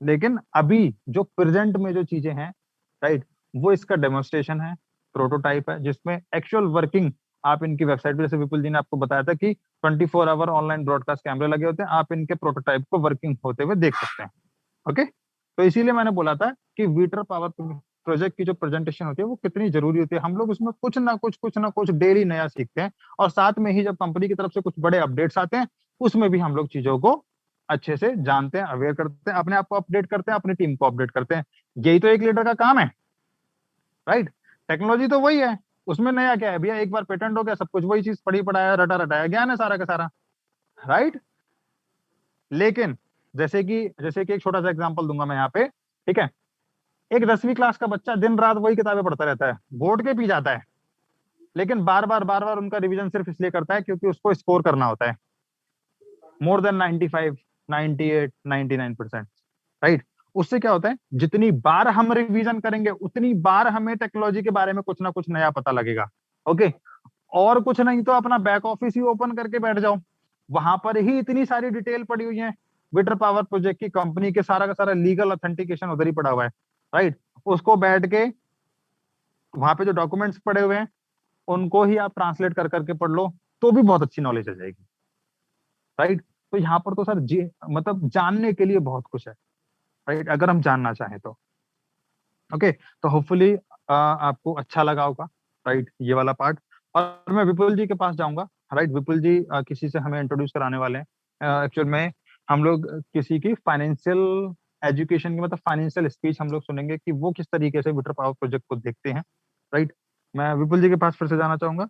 लेकिन अभी जो प्रेजेंट में जो चीजें हैं, राइट, वो इसका डेमोन्स्ट्रेशन है, प्रोटोटाइप है, जिसमें एक्चुअल वर्किंग आप इनकी वेबसाइट पे, जैसे विपुल जी ने आपको बताया था कि 24 आवर ऑनलाइन ब्रॉडकास्ट कैमरे लगे होते हैं, आप इनके प्रोटोटाइप को वर्किंग होते हुए देख सकते हैं. ओके, तो इसीलिए मैंने बोला था कि वीटर पावर प्रोजेक्ट की जो प्रेजेंटेशन होती है वो कितनी जरूरी होती है. हम लोग उसमें कुछ ना कुछ डेली नया सीखते हैं, और साथ में ही जब कंपनी की तरफ से कुछ बड़े अपडेट्स आते हैं उसमें भी हम लोग चीजों को अच्छे से जानते हैं, अवेयर करते हैं, अपने आप को अपडेट करते हैं, अपनी टीम को अपडेट करते हैं. यही तो एक लीडर का काम है, राइट. टेक्नोलॉजी तो वही है, उसमें नया क्या है भैया, एक बार पेटेंट हो गया, सब कुछ वही चीज पढ़ी पढ़ाया रटा रटाया ज्ञान है सारा का सारा, राइट. लेकिन जैसे कि एक छोटा सा एग्जांपल दूंगा मैं यहाँ पे, ठीक है. एक 10वीं क्लास का बच्चा दिन रात वही किताबें पढ़ता रहता है, बोर्ड के पी जाता है, लेकिन बार बार उनका रिवीजन सिर्फ इसलिए करता है क्योंकि उसको स्कोर करना होता है मोर देन 95, 98, 99%, राइट. उससे क्या होता है, जितनी बार हम रिवीजन करेंगे उतनी बार हमें टेक्नोलॉजी के बारे में कुछ ना कुछ नया पता लगेगा. ओके, और कुछ नहीं तो अपना बैक ऑफिस ही ओपन करके बैठ जाओ, वहां पर ही इतनी सारी डिटेल पड़ी हुई है वीटर पावर प्रोजेक्ट की, कंपनी के सारा का सारा लीगल ऑथेंटिकेशन उधर ही पड़ा हुआ है, राइट. उसको बैठ के वहां पे जो डॉक्यूमेंट्स पड़े हुए हैं उनको ही आप ट्रांसलेट कर करके पढ़ लो तो भी बहुत अच्छी नॉलेज आ जाएगी, राइट. तो यहाँ पर तो सर मतलब जानने के लिए बहुत कुछ है, राइट, अगर हम जानना चाहें तो. ओके, तो होपफुली आपको अच्छा लगा होगा, राइट, ये वाला पार्ट. और मैं विपुल जी के पास जाऊंगा, राइट. विपुल जी किसी से हमें इंट्रोड्यूस कराने वाले हैं. एक्चुअल में हम लोग किसी की फाइनेंशियल एजुकेशन की, मतलब फाइनेंशियल स्पीच हम लोग सुनेंगे कि वो किस तरीके से वीटर पावर प्रोजेक्ट को देखते हैं, राइट. मैं विपुल जी के पास फिर से जाना चाहूंगा.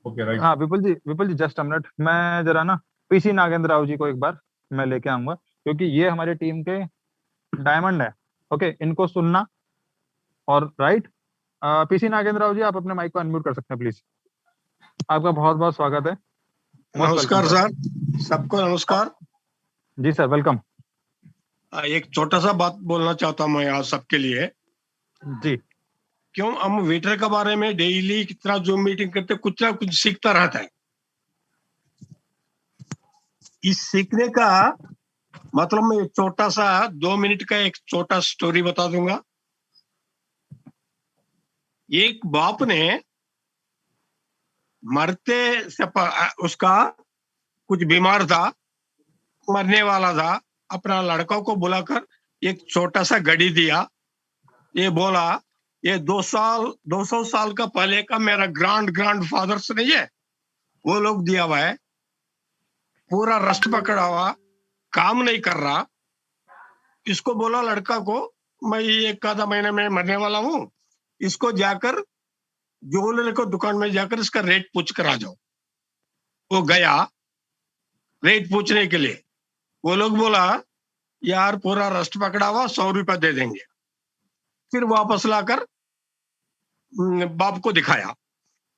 ओके, हाँ विपुल जी जस्ट अ मिनट, मैं जरा ना पीसी नागेंद्र राव जी को एक बार मैं लेके आऊंगा, क्योंकि ये हमारी टीम के डायमंड है. ओके, इनको सुनना, और राइट, पीसी नागेंद्र राव जी आप अपने माइक को अनम्यूट कर सकते हैं प्लीज. आपका बहुत बहुत स्वागत है. नमस्कार सर, सबको नमस्कार जी सर, वेलकम. एक छोटा सा बात बोलना चाहता हूँ मैं आज सबके लिए जी. क्यों हम वीटर के बारे में डेली कितना जूम मीटिंग करते, कुछ ना कुछ सीखता रहता है. इस सीखने का मतलब मैं छोटा सा 2 मिनट का एक छोटा स्टोरी बता दूंगा. एक बाप ने मरते से उसका कुछ बीमार था, मरने वाला था, अपना लड़का को बुलाकर एक छोटा सा घड़ी दिया. ये बोला ये 200 साल का पहले का मेरा ग्रैंड फादर्स नहीं है, वो लोग दिया हुआ है, पूरा रस्ट पकड़ा हुआ, काम नहीं कर रहा. इसको बोला लड़का को मैं एक आधा महीने में मरने वाला हूँ, इसको जाकर ज्वेलरी को दुकान में जाकर इसका रेट पूछ कर आ जाओ। वो गया रेट पूछने के लिए, वो लोग बोला यार पूरा रस्ट पकड़ा हुआ, 100 रुपया दे देंगे। फिर वापस लाकर बाप को दिखाया,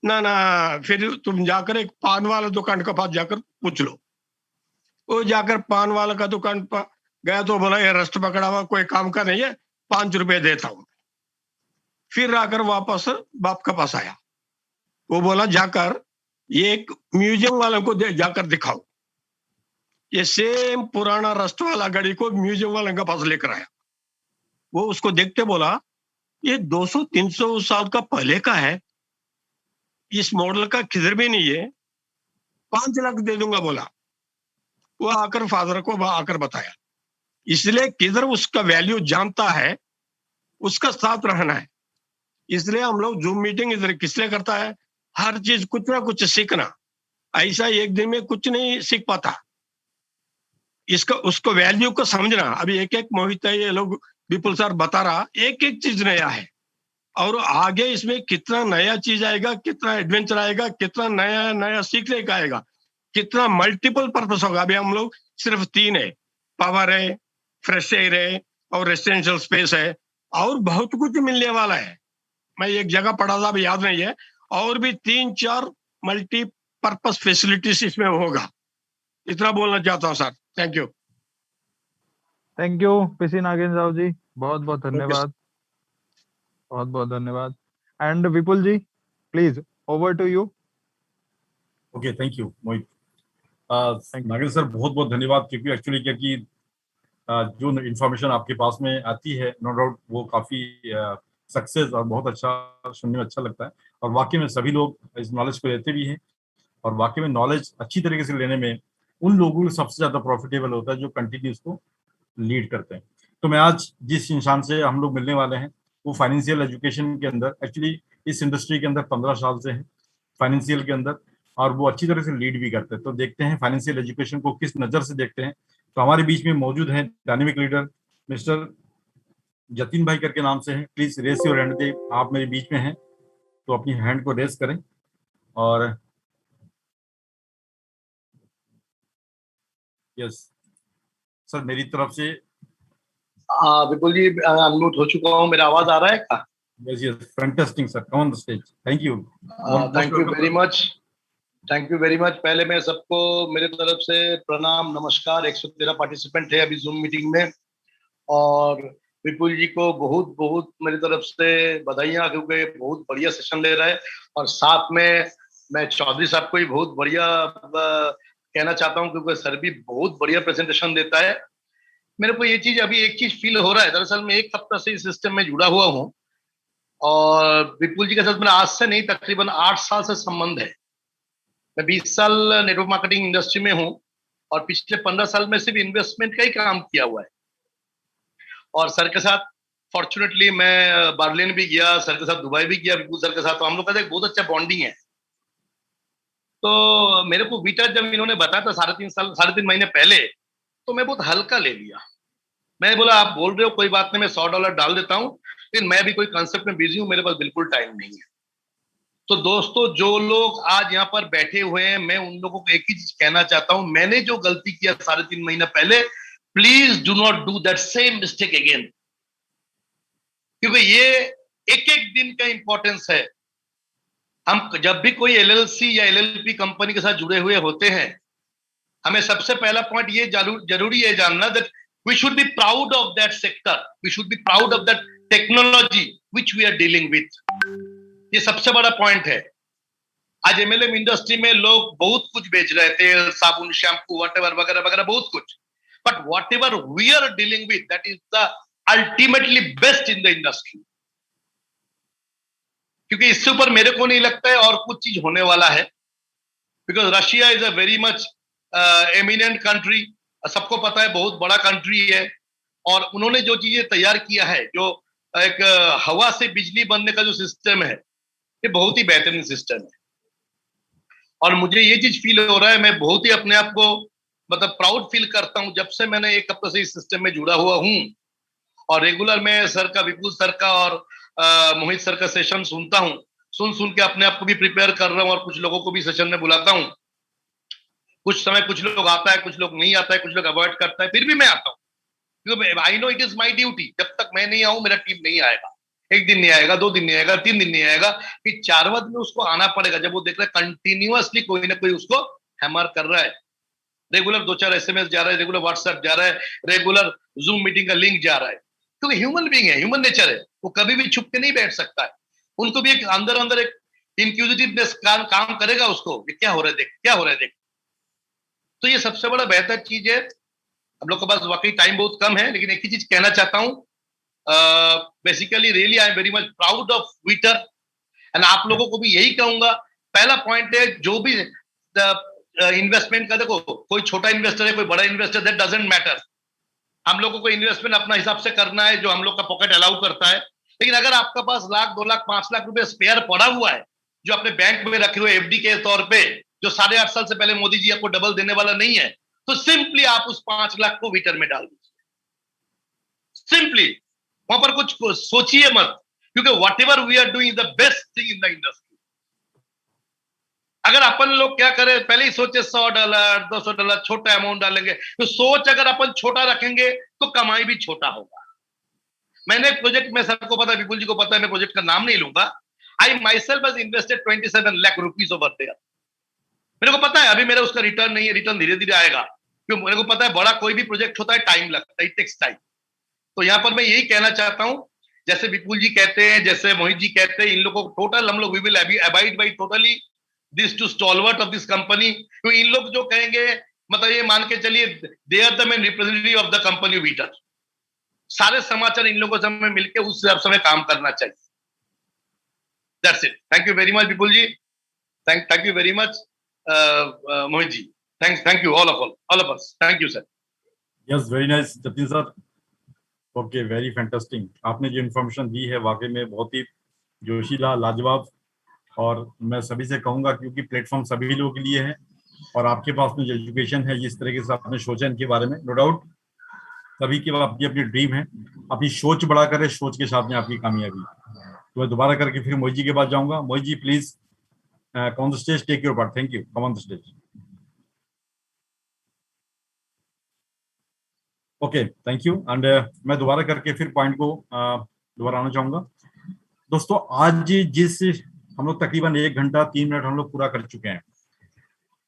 ना ना फिर तुम जाकर एक पान वाला दुकान के पास जाकर पूछ लो। वो जाकर पान वाला का दुकान पर गया तो बोला ये रस्ट पकड़ा हुआ, कोई काम का नहीं है, 5 रुपए देता हूँ। फिर आकर वापस बाप के पास आया, वो बोला जाकर ये एक म्यूजियम वाले को जाकर दिखाओ। ये सेम पुराना रस्ट वाला घड़ी को म्यूजियम वाले के पास लेकर आया। वो उसको देखते बोला ये 200-300 साल का पहले का है, इस मॉडल का किधर भी नहीं है, 5 लाख दे दूंगा बोला। वो आकर फादर को आकर बताया। इसलिए किधर उसका वैल्यू जानता है, उसका साथ रहना है। इसलिए हम लोग जूम मीटिंग इधर किसलिए करता है, हर चीज कुछ ना कुछ सीखना। ऐसा एक दिन में कुछ नहीं सीख पाता, इसका उसको वैल्यू को समझना। अभी एक एक मोहित है, ये लोग विपुल सर बता रहा, एक एक चीज नया है और आगे इसमें कितना नया चीज आएगा, कितना एडवेंचर आएगा, कितना नया नया सीखने का आएगा, कितना मल्टीपल पर्पस होगा। अभी हम लोग सिर्फ 3 है, पावर है, फ्रेश एयर है और रेसिडेंशियल स्पेस है, और बहुत कुछ मिलने वाला है। मैं एक जगह पढ़ा था, अभी याद नहीं है, और भी 3-4 मल्टीपर्पस फैसिलिटीज इसमें होगा। इतना बोलना चाहता हूँ sir. Thank you. Thank you PC Nagendra Rao ji, बहुत बहुत धन्यवाद, बहुत बहुत धन्यवाद। And Vipul ji please over to you. Okay, thank you Mohit. Nagendra sir बहुत बहुत धन्यवाद, क्योंकि एक्चुअली क्या कि जो इन्फॉर्मेशन आपके पास में आती है, नो डाउट वो काफ़ी सक्सेस और बहुत अच्छा, सुनने में अच्छा लगता है। और वाकई में सभी लोग इस नॉलेज को लेते भी हैं, और वाकई में नॉलेज अच्छी तरीके से लेने में उन लोगों को सबसे ज़्यादा प्रॉफिटेबल होता है जो कंटिन्यू इसको लीड करते हैं। तो मैं आज जिस इंसान से हम लोग मिलने वाले हैं वो फाइनेंशियल एजुकेशन के अंदर, एक्चुअली इस इंडस्ट्री के अंदर 15 साल से है फाइनेंशियल के अंदर, और वो अच्छी तरह से लीड भी करते हैं। तो देखते हैं फाइनेंशियल एजुकेशन को किस नज़र से देखते हैं। तो हमारे बीच में मौजूद हैं डायनेमिक लीडर मिस्टर जतिन भाई करके नाम से हैं। प्लीज रेस योर हैंड दे, आप मेरे बीच में हैं तो अपनी हैंड को रेस करें। और यस सर, मेरी तरफ से विपुल जी अनम्यूट हो चुका हूँ, मेरा आवाज आ रहा है क्या? Yes yes, fantastic sir, come on the stage. Thank you, thank you very much, thank you very much. पहले मैं सबको मेरे तरफ से प्रणाम, नमस्कार। 113 पार्टिसिपेंट है अभी जूम मीटिंग में, और विपुल जी को बहुत बहुत मेरी तरफ से बधाइयाँ, क्योंकि बहुत बढ़िया सेशन ले रहा है। और साथ में मैं चौधरी साहब को भी बहुत बढ़िया कहना चाहता हूँ, क्योंकि सर भी बहुत बढ़िया प्रेजेंटेशन देता है। मेरे को ये चीज अभी एक चीज फील हो रहा है, दरअसल मैं 1 हफ्ता से इस सिस्टम में जुड़ा हुआ हूँ, और विपुल जी के साथ मेरा आज से नहीं तकरीबन 8 साल से संबंध है। मैं 20 साल नेटवर्क मार्केटिंग इंडस्ट्री में हूँ, और पिछले 15 साल में सिर्फ इन्वेस्टमेंट का ही काम किया हुआ है। और सर के साथ फॉर्चुनेटली मैं बर्लिन भी गया, सर के साथ दुबई भी गया, विपुल सर के साथ। तो हम लोग का एक बहुत अच्छा बॉन्डिंग है। तो मेरे को वीटा जब इन्होंने बताया था 3.5 महीने पहले, तो मैं बहुत हल्का ले लिया। मैं बोला आप बोल रहे हो कोई बात नहीं, मैं $100 डाल देता हूँ, लेकिन मैं भी कोई कंसेप्ट में बिजी हूँ, मेरे पास बिल्कुल टाइम नहीं है। तो दोस्तों, जो लोग आज यहाँ पर बैठे हुए हैं, मैं उन लोगों को एक ही चीज कहना चाहता हूँ, मैंने जो गलती किया 3.5 महीना पहले, please do not do that same mistake again. क्योंकि ये एक एक दिन का इंपॉर्टेंस है। हम जब भी कोई एलएलसी या एलएलपी कंपनी के साथ जुड़े हुए होते हैं, हमें सबसे पहला पॉइंट ये जरूरी है जानना that we should be proud of that sector, we should be proud of that technology which we are dealing with. ये सबसे बड़ा पॉइंट है। आज एमएलएम इंडस्ट्री में लोग बहुत कुछ बेच रहे थे, साबुन, शैम्पू, व्हाटएवर वगैरह वगैरह बहुत कुछ, but whatever we are dealing with, that is the ultimately best in the industry. क्योंकि इससे ऊपर मेरे को नहीं लगता है और कुछ चीज होने वाला है, because Russia is a very much eminent country, सबको पता है बहुत बड़ा कंट्री है, और उन्होंने जो चीजें तैयार किया है, जो एक हवा से बिजली बनने का जो सिस्टम है, ये बहुत ही बेहतरीन सिस्टम है। और मुझे ये चीज फील हो रहा है, मैं बहुत ही अपने आप को मतलब प्राउड फील करता हूं जब से मैंने 1 हफ्ते से इस सिस्टम में जुड़ा हुआ हूं। और रेगुलर मैं सर का, विपुल सर का और मोहित सर का सेशन सुनता हूँ। सुन के अपने आप को भी प्रिपेयर कर रहा हूँ और कुछ लोगों को भी सेशन में बुलाता हूँ। कुछ समय कुछ लोग आता है, कुछ लोग नहीं आता है, कुछ लोग अवॉइड करता है, फिर भी मैं आता हूँ, क्योंकि I know it is my duty. जब तक मैं नहीं आऊं मेरा टीम नहीं आएगा। एक दिन नहीं आएगा, 2 दिन नहीं आएगा, 3 दिन नहीं आएगा, फिर 4वें दिन में उसको आना पड़ेगा जब वो देख रहा है कंटिन्यूअसली कोई ना कोई उसको हैमर कर रहा है। रेगुलर 2-4 SMS जा रहा है, रेगुलर व्हाट्सएप जा रहा है, रेगुलर जूम मीटिंग का लिंक जा रहा है, क्योंकि ह्यूमन बीइंग है, ह्यूमन नेचर है, वो कभी भी छुप के नहीं बैठ सकता है। उनको भी एक अंदर एक इंक्यूजिटिवनेस काम करेगा उसको, क्या हो रहा है देख, क्या हो रहा है देख। तो ये सबसे बड़ा बेहतर चीज है। हम लोग के पास वाकई टाइम बहुत कम है, लेकिन एक ही चीज कहना चाहता हूँ, basically really I am very much proud of Twitter, and आप लोगों को भी यही कहूंगा। पहला पॉइंट है, जो भी इन्वेस्टमेंट का, देखो कोई छोटा इन्वेस्टर है, कोई बड़ा इन्वेस्टर, दैट डजंट मैटर। हम लोगों को इन्वेस्टमेंट अपना हिसाब से करना है, जो हम लोग का पॉकेट अलाउ करता है। लेकिन अगर आपका पास 1 लाख, 2 लाख, 5 लाख रुपए स्पेयर पड़ा हुआ है, जो अपने बैंक में रखे हुए FD के तौर पे, जो 8.5 साल से पहले मोदी जी आपको डबल देने वाला नहीं है, तो सिंपली आप उस 5 लाख को ट्विटर में डाल दीजिए। सिंपली वहां पर कुछ सोचिए मत, क्योंकि whatever we are doing the best thing in the industry. अगर अपन लोग क्या करें, पहले ही सोचे $100, $200 छोटा अमाउंट डालेंगे, तो सोच अगर अपन छोटा रखेंगे तो कमाई भी छोटा होगा। मैंने प्रोजेक्ट में, सबको पता है, विपुल जी को पता है, मैं प्रोजेक्ट का नाम नहीं लूंगा। I myself has invested 27 lakh rupees over there. मेरे को पता है अभी मेरा उसका रिटर्न नहीं है, रिटर्न धीरे धीरे आएगा, क्योंकि मेरे को पता है बड़ा कोई भी प्रोजेक्ट होता है टाइम लगता है, इट टेक्स टाइम। तो यहाँ पर मैं यही कहना चाहता हूँ, जैसे विपुल जी कहते हैं, जैसे मोहित जी कहते हैं, इन लोगों को टोटल हम लोग we will abide by totally this two stalwart of this company. तो इन लोग जो कहेंगे, मतलब ये मान के चलिए, they are the main representative of the company Twitter. सारे समाचार इन लोगों से हमें मिलकर उस हिसाब से हमें काम करना चाहिए। That's it. Thank you very much Vipul ji, thank you very much Mohit ji, thank you all of us, thank you sir. Yes, very nice Jatin sir, okay, very fantastic. आपने जो इन्फॉर्मेशन दी है वाकई में बहुत ही जोशीला, लाजवाब, और मैं सभी से कहूंगा, क्योंकि प्लेटफॉर्म सभी लोगों के लिए है, और आपके पास में जो एजुकेशन है, जिस तरीके से आपने सोचा इनके बारे में, नो डाउट सभी के अपनी अपनी ड्रीम है, अपनी सोच बड़ा करे, सोच के साथ में आपकी कामयाबी। तो मैं दोबारा करके फिर मोहित जी के पास जाऊंगा। Mohit ji please come on the stage, take your part. Thank you, come on the stage. Okay, thank you. And मैं दोबारा करके फिर पॉइंट को दोबारा आना चाहूंगा। दोस्तों, आज जिस हम लोग तकरीबन 1 घंटा 3 मिनट हम लोग पूरा कर चुके हैं,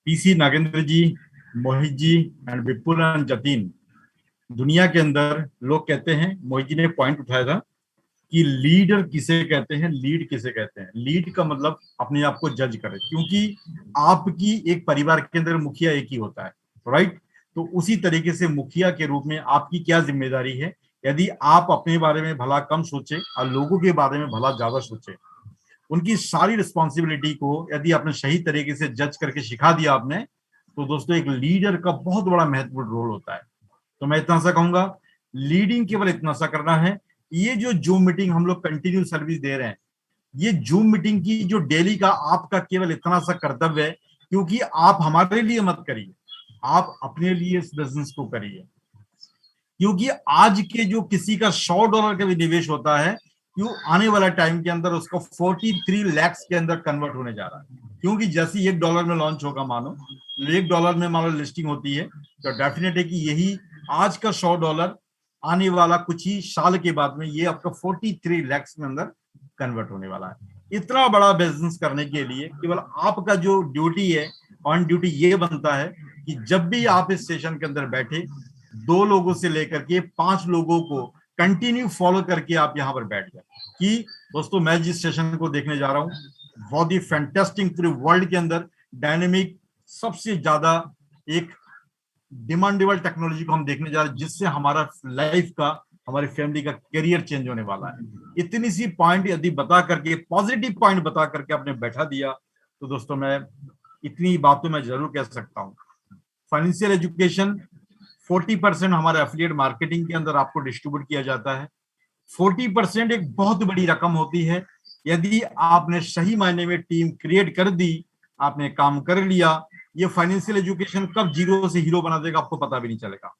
PC Nagendra ji, Mohit ji and Vipul and Jatin, दुनिया के अंदर लोग कहते हैं, मोहित जी ने पॉइंट उठाया था कि लीडर किसे कहते हैं, लीड किसे कहते हैं। लीड का मतलब अपने आप को जज करे, क्योंकि आपकी एक परिवार के अंदर मुखिया एक ही होता है, राइट। तो उसी तरीके से मुखिया के रूप में आपकी क्या जिम्मेदारी है। यदि आप अपने बारे में भला कम सोचे और लोगों के बारे में भला ज्यादा सोचे, उनकी सारी रिस्पॉन्सिबिलिटी को यदि आपने सही तरीके से जज करके सिखा दिया आपने, तो दोस्तों एक लीडर का बहुत बड़ा महत्वपूर्ण रोल होता है। तो मैं इतना सा कहूंगा, लीडिंग केवल इतना सा करना है। ये जो जूम मीटिंग हम लोग कंटिन्यू सर्विस दे रहे हैं, ये जूम मीटिंग की जो डेली का आपका केवल इतना सा कर्तव्य है, क्योंकि आप हमारे लिए मत करिए, आप अपने लिए इस बिजनेस को करिए। क्योंकि आज के जो किसी का $100 का भी निवेश होता है, क्यों आने वाला टाइम के अंदर उसको 43 लाख के अंदर कन्वर्ट होने जा रहा है। क्योंकि जैसे $1 में लॉन्च होगा, मानो $1 में मानो लिस्टिंग होती है, तो डेफिनेट है कि यही आज का $100 आने वाला कुछ ही साल के बाद में ये आपका 43 लाख में अंदर कन्वर्ट होने वाला है। इतना बड़ा बिजनेस करने के लिए केवल आपका जो ड्यूटी है, ऑन ड्यूटी, ये बनता है कि जब भी आप इस सेशन के अंदर बैठे, 2 लोगों से लेकर के 5 लोगों को कंटिन्यू फॉलो करके आप यहाँ पर बैठ जाए कि दोस्तों मैं जिस सेशन को देखने जा रहा हूँ बहुत ही फैंटास्टिक, पूरे वर्ल्ड के अंदर डायनेमिक, सबसे ज्यादा एक डिमांडेबल टेक्नोलॉजी को हम देखने जा रहे हैं, जिससे हमारा लाइफ का, हमारी फैमिली का करियर चेंज होने वाला है। इतनी सी पॉइंट यदि बता करके, पॉजिटिव पॉइंट बता करके आपने बैठा दिया, तो दोस्तों मैं इतनी बात तो मैं जरूर कह सकता हूँ। फाइनेंशियल एजुकेशन 40% हमारे एफिलिएट मार्केटिंग के अंदर आपको डिस्ट्रीब्यूट किया जाता है। 40% एक बहुत बड़ी रकम होती है। यदि आपने सही मायने में टीम क्रिएट कर दी, आपने काम कर लिया, ये फाइनेंशियल एजुकेशन कब जीरो से हीरो बना देगा आपको पता भी नहीं चलेगा।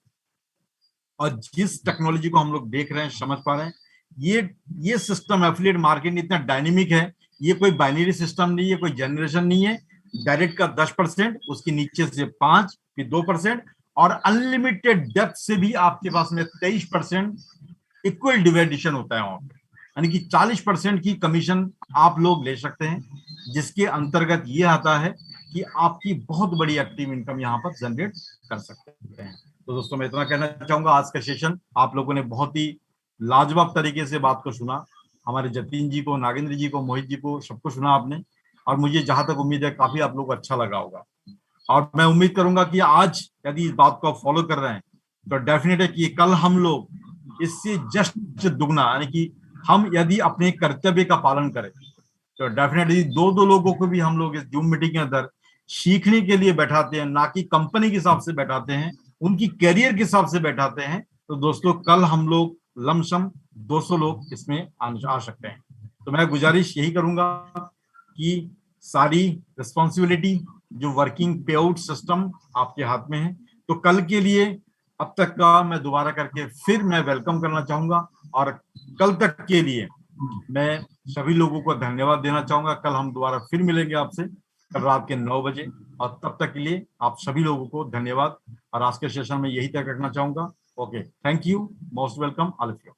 और जिस टेक्नोलॉजी को हम लोग देख रहे हैं, समझ पा रहे हैं, ये सिस्टम एफिलिएट मार्केटिंग इतना डायनेमिक है, ये कोई बाइनरी सिस्टम नहीं है, कोई जनरेशन नहीं है। डायरेक्ट का 10%, उसके नीचे से 5, फिर 2%, और अनलिमिटेड डेप्थ से भी आपके पास में 23% इक्वल डिवाइडेशन होता है वहां पे, यानी कि 40% की कमीशन आप लोग ले सकते हैं, जिसके अंतर्गत ये आता है कि आपकी बहुत बड़ी एक्टिव इनकम यहाँ पर जनरेट कर सकते हैं। तो दोस्तों मैं इतना कहना चाहूंगा, आज का सेशन आप लोगों ने बहुत ही लाजवाब तरीके से बात को सुना। हमारे जतीन जी को, नागेंद्र जी को, मोहित जी को, सबको सुना आपने, और मुझे जहां तक उम्मीद है काफी आप लोग को अच्छा लगा होगा। और मैं उम्मीद करूंगा कि आज यदि इस बात को आप फॉलो कर रहे हैं तो डेफिनेट है कि कल हम लोग इससे जस्ट दुगना, यानी कि हम यदि अपने कर्तव्य का पालन करें तो डेफिनेटली दो लोगों को भी हम लोग इस जूम मीटिंग के अंदर सीखने के लिए बैठाते हैं, ना कि कंपनी के हिसाब से बैठाते हैं, उनकी कैरियर के हिसाब से बैठाते हैं। तो दोस्तों कल हम लोग लमसम 200 लोग इसमें आ सकते हैं। तो मैं गुजारिश यही करूंगा कि सारी रिस्पॉन्सिबिलिटी जो वर्किंग पे आउट सिस्टम आपके हाथ में है। तो कल के लिए अब तक का मैं दोबारा करके फिर मैं वेलकम करना चाहूंगा, और कल तक के लिए मैं सभी लोगों को धन्यवाद देना चाहूंगा। कल हम दोबारा फिर मिलेंगे आपसे, कल रात के 9 बजे, और तब तक के लिए आप सभी लोगों को धन्यवाद, और आज के सेशन में यही तक रखना चाहूंगा। Okay, thank you, most welcome all of you.